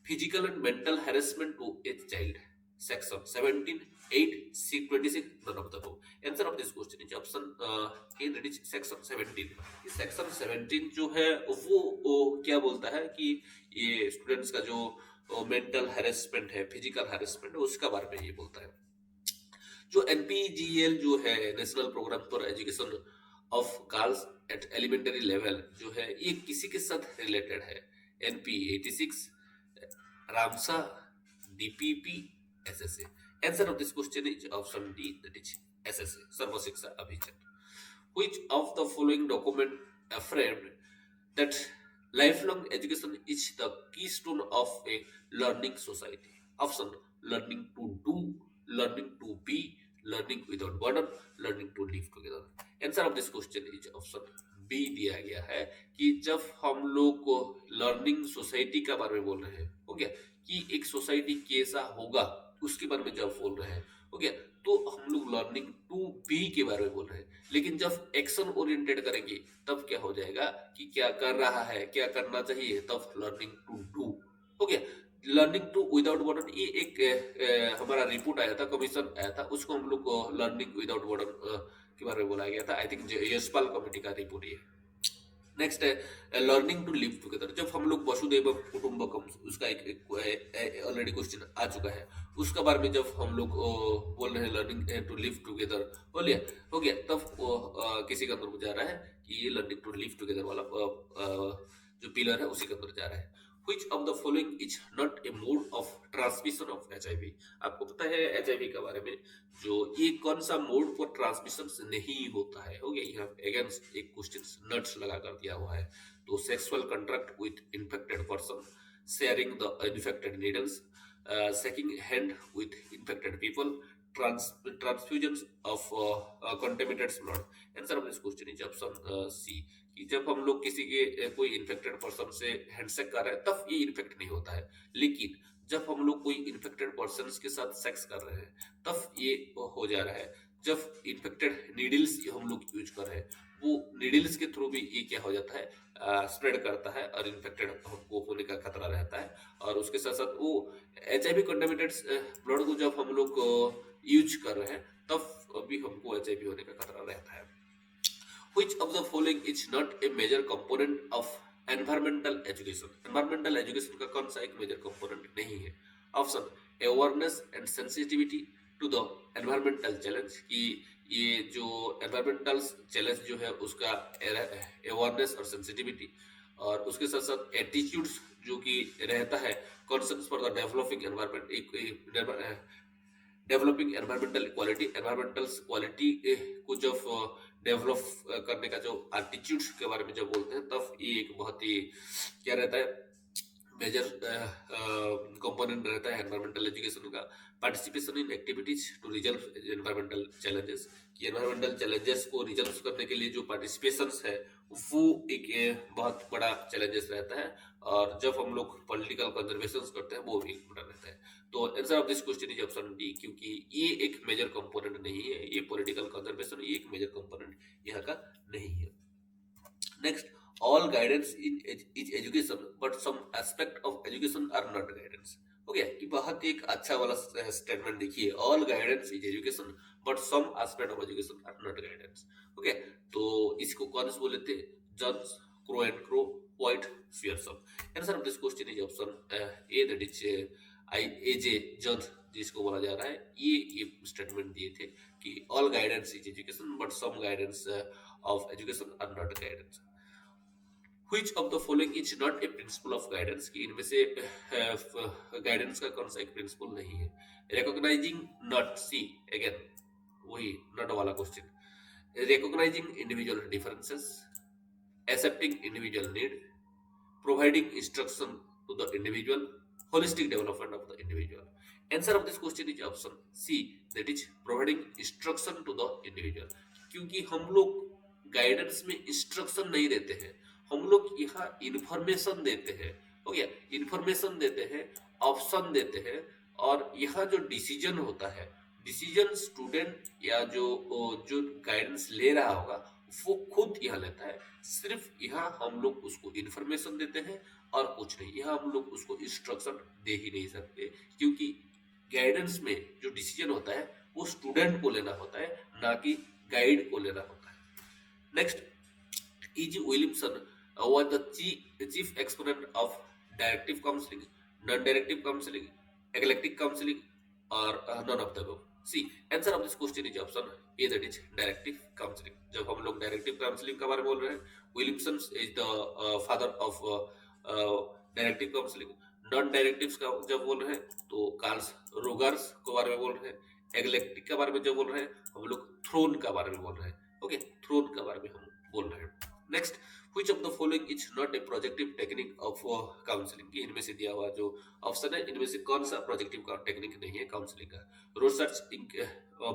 physical and mental harassment to a child? Section 17, 8, 26, none of the above. Answer of this question is option A, that is section 17. इस section 17 जो है वो क्या बोलता है कि ये स्टूडेंट्स का जो मेंटल हैरेसमेंट है, फिजिकल हैरेसमेंट है, उसका बारे में ये बोलता है। जो NPGL जो है, national program for education of girls at elementary level जो है, ये किसी के साथ रिलेटेड है? NP 86, Ramsa, DPP, SSA. Answer of this question is option D, that is SSA, सर्व शिक्षा अभियान. Which of the following document affirmed that lifelong education is the keystone of a learning society? Option: learning to do, learning to be, learning without burden, learning to live together. Answer of this question is option B दिया गया है कि जब हम लोग को लर्निंग सोसाइटी का बारे में बोल रहे हैं, हो गया, कि एक सोसाइटी कैसा होगा उसके बारे में जब बोल रहे हैं, हो गया, तो हम लोग लर्निंग टू बी के बारे में बोल रहे हैं। लेकिन जब एक्शन ओरिएंटेड करेंगे तब क्या हो जाएगा कि क्या कर रहा है, क्या करना चाहिए, तब लर्निंग टू डू, हो गया। लर्निंग टू विदाउट बर्डन, ये एक हमारा रिपोर्ट आया था, कमीशन आया था, उसको हम लोग को लर्निंग विदाउट बर्डन के बारे में बोला गया था। आई थिंक यशपाल कमेटी का रिपोर्ट ये। नेक्स्ट है लर्निंग टू लिव टुगेदर। जब हम लोग वसुधैव कुटुंबकम, उसका एक ऑलरेडी क्वेश्चन आ चुका है, उसका बारे में जब हम लोग बोल रहे हैं लर्निंग टू लिव टुगेदर, हो गया, तब किसी के अंदर जा रहा है कि ये लर्निंग टू लिव टुगेदर वाला जो पिलर है उसी के अंदर जा रहा है। Which of the following is not a mode of transmission of HIV? आपको पता है HIV के बारे में, जो ये कौन सा मोड फॉर ट्रांसमिशन नहीं होता है, हो गया। यहाँ अगेंस्ट एक क्वेश्चन नट्स लगा कर दिया हुआ है। तो sexual contract with infected person, sharing the infected needles, shaking hand with infected people, transfusions of contaminated blood. Answer of this question is option C, कि जब हम लोग किसी के कोई इन्फेक्टेड पर्सन से हैंडशेक कर रहे हैं तब ये इन्फेक्ट नहीं होता है, लेकिन जब हम लोग कोई इन्फेक्टेड पर्सन के साथ सेक्स कर रहे हैं तब ये हो जा रहा है। जब इन्फेक्टेड नीडल्स हम लोग यूज कर रहे हैं, वो नीडल्स के थ्रू भी ये क्या हो जाता है, स्प्रेड करता है और इन्फेक्टेड हमको होने का खतरा रहता है। और उसके साथ साथ वो HIV कंटामिनेटेड ब्लड को जब हम लोग यूज कर रहे हैं तब भी हमको HIV होने का खतरा रहता है। Which of the following is not a major component of environmental education? Environmental education का कौन सा एक मेजर कंपोनेंट नहीं है? Option: awareness and sensitivity to the environmental challenge, कि ये जो एनवायरमेंटल चैलेंज जो है उसका अवेयरनेस और सेंसिटिविटी, और उसके साथ साथ एटीट्यूड्स जो कि रहता है, concerns for the developing environment, developing environmental quality, environmental quality को जब डेवलप करने का जो एटीट्यूड्स के बारे में जब बोलते हैं तब ये एक बहुत ही क्या रहता है, मेजर कंपोनेंट रहता है एनवायरमेंटल एजुकेशन का। Participation in activities to resolve environmental challenges, कि एनवायरमेंटल चैलेंजेस को रिजल्व करने के लिए जो पार्टिसिपेशन है वो एक बहुत बड़ा चैलेंजेस रहता है। और जब हम लोग पॉलिटिकल कंजर्वेशन करते हैं वो भी बड़ा रहता है। तो answer of this question is option D, क्योंकि ये एक मेजर कंपोनेंट नहीं है, ये पॉलिटिकल कंजर्वेशन ये एक मेजर कंपोनेंट यहाँ का नहीं है। Next, all guidance is education but some aspect of education are not guidance, हो गया, कि बहुत एक अच्छा वाला स्टेटमेंट देखिए, all guidance is education but some aspect of education are not guidance, हो गया। तो इसको कौन से बोले थे? Johns, Crow and Crow, White, Pearson. Answer of this question is option A, that is AJ Johns, जिसको बोला जा रहा है, ये स्टेटमेंट दिए थे कि all guidance is education but some guidance of education are not guidance। Which of the following is not a principle of guidance, कि इनमें से गाइडेंस का कौन सा एक प्रिंसिपल नहीं है? Recognizing not, सी अगेन वही नॉट वाला question, recognizing individual differences, accepting individual need, providing instruction to the individual, holistic development of the individual। Answer of this question is option C, that is providing instruction to the individual। क्योंकि हम लोग गाइडेंस में इंस्ट्रक्शन नहीं देते हैं, हम लोग यहाँ इंफॉर्मेशन देते हैं, हो गया, इंफॉर्मेशन देते हैं, ऑप्शन देते हैं, और यहाँ जो डिसीजन होता है, डिसीजन स्टूडेंट या जो गाइडेंस ले रहा होगा वो खुद यहाँ लेता है। सिर्फ यहाँ हम लोग उसको इंफॉर्मेशन देते हैं और कुछ नहीं, यहाँ हम लोग उसको इंस्ट्रक्शन दे ही नहीं सकते, क्योंकि गाइडेंस में जो डिसीजन होता है वो स्टूडेंट को लेना होता है, ना कि गाइड को लेना होता है। Next, E.G. Williamson was the chief exponent of directive counseling, non-directive counseling, eclectic counseling, or none of the above. See, answer of this question is option A, that is directive counseling. जब हम लोग डायरेक्टिव काउंसलिंग के बारे में बोल रहे हैं, Williamson is the father of directive counselling. Non directive का जब बोल रहे हैं तो कार्ल्स रोगर्स के बारे में बोल रहे हैं। एग्लेक्टिक के बारे में जब बोल रहे हैं हम लोग थ्रोन के बारे में बोल रहे हैं। ओके, थ्रोन के बारे में हम बोल रहे हैं। Next, which of the following is not a projective technique of counseling? कि इनमें से दिया हुआ जो ऑप्शन है इनमें से कौन सा प्रोजेक्टिव टेक्निक नहीं है काउंसलिंग का? Rorschach ink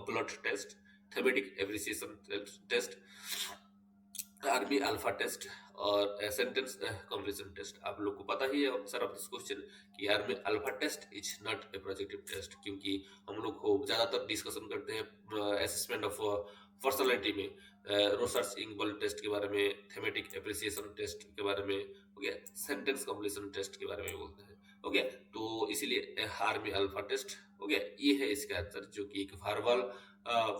blot test, thematic apperception test, army alpha test, और सेंटेंस कंप्लीशन टेस्ट। आप लोग को पता ही है आंसर ऑफ दिस क्वेश्चन कि army alpha test is not a projective test, क्योंकि हम लोग को ज्यादातर डिस्कशन करते हैं असेसमेंट ऑफ पर्सनालिटी में रोसर्च इंक ब्लड टेस्ट के बारे में, थेमेटिक एप्रिसिएशन टेस्ट के बारे में, हो गया सेंटेंस कंप्लीशन टेस्ट के बारे में बोलते हैं। हो गया, तो इसीलिए आर्मी अल्फा टेस्ट हो गया, ये है इसका आंसर, जो कि एक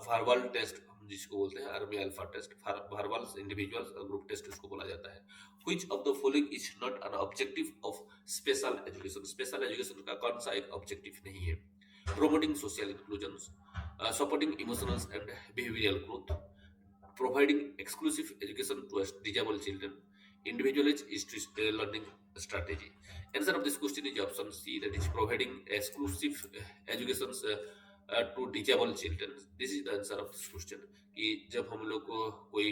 वर्बल टेस्ट जिसको बोलते हैं army alpha test, verbal individual group test उसको बोला जाता है। Which of the following is not an objective of special education? Special education का कौन सा एक ऑब्जेक्टिव नहीं है? Promoting social inclusion, supporting emotional and behavioral growth, providing exclusive education to disabled children, individualized learning strategy. Answer of this question is option C, that is providing exclusive education to disabled children. This is the answer of this question. कि जब हम लोग को कोई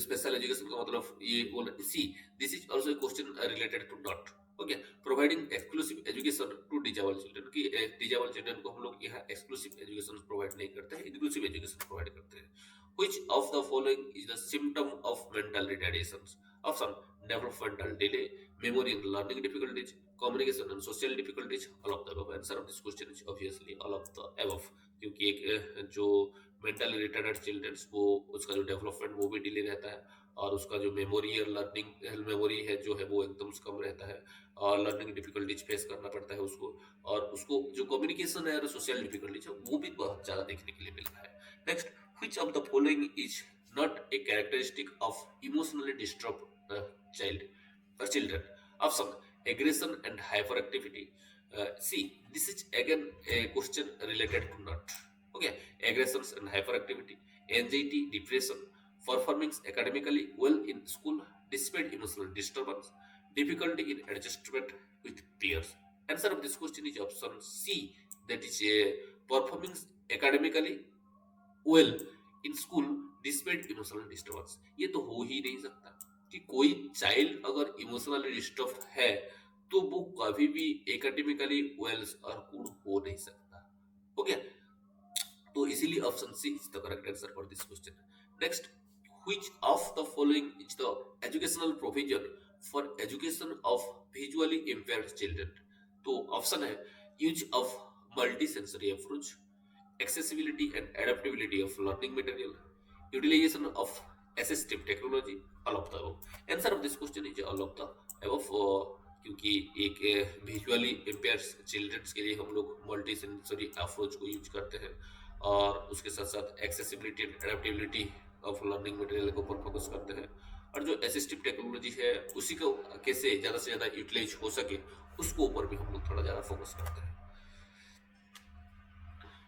स्पेशल एजुकेशन का मतलब ये बोल C, this is also question related to not. Okay, providing exclusive education to disabled children, कि डिजेबल चिल्ड्रन को हम लोग यहाँ एक्सक्लूसिव एजुकेशन प्रोवाइड नहीं करते हैं, इंक्लूसिव एजुकेशन प्रोवाइड करते हैं। Which of the following is the symptom of mental retardation? Option: developmental delay, memory and learning difficulties, communication and social difficulties, all of the above. Answer of this question is obviously all of the above, क्योंकि एक जो मेंटली रिटार्डेड चिल्ड्रंस वो उसका जो डेवलपमेंट वो भी डिले रहता है, और उसका जो मेमोरी और लर्निंग मेमोरी है जो है वो एकदम कम रहता है, और लर्निंग डिफिकल्टीज फेस करना पड़ता है उसको, और उसको जो कम्युनिकेशन है और सोशल डिफिकल्टीज है वो भी बहुत ज़्यादा देखने के लिए मिलता है। Next, which of the following is not a characteristic of emotionally disturbed child or children? Option: aggression and hyperactivity. See, this is again a question related to not. Okay, aggressions and hyperactivity, anxiety, depression, performing academically well in school despite emotional disturbance, difficulty in adjustment with peers. Answer of this question is option C, that is performing academically well in school despite emotional disturbance. ये तो हो ही नहीं सकता कि कोई चाइल्ड अगर इमोशनली डिस्टर्ब है तो वो कभी भी एकेडमिकली वेल और गुड हो नहीं सकता। हो गया, तो इसीलिए option C is the correct answer for this question. Next, which of the following is the educational provision for education of visually impaired children? तो ऑप्शन है use of multi sensory approach, accessibility and adaptability of learning material, utilization of assistive technology, all of the above. Answer of this question is all of the above, क्योंकि एक विजुअली इम्पेयर्ड चिल्ड्रंस के लिए हम लोग मल्टी सेंसरी अप्रोच को यूज करते हैं, और उसके साथ साथ accessibility and adaptability of learning material के ऊपर फोकस करते हैं, और जो असिस्टिव टेक्नोलॉजी है उसी को कैसे ज़्यादा से ज़्यादा यूटिलाइज हो सके उसको ऊपर भी हम लोग थोड़ा ज़्यादा फोकस करते हैं।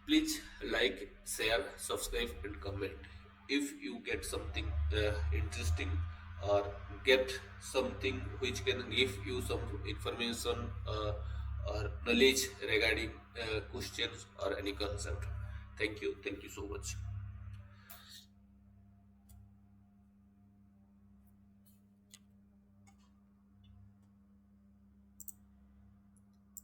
Please like, share, subscribe and comment if you get something interesting or get something which can give you some information or knowledge regarding questions or any concept. Thank you so much.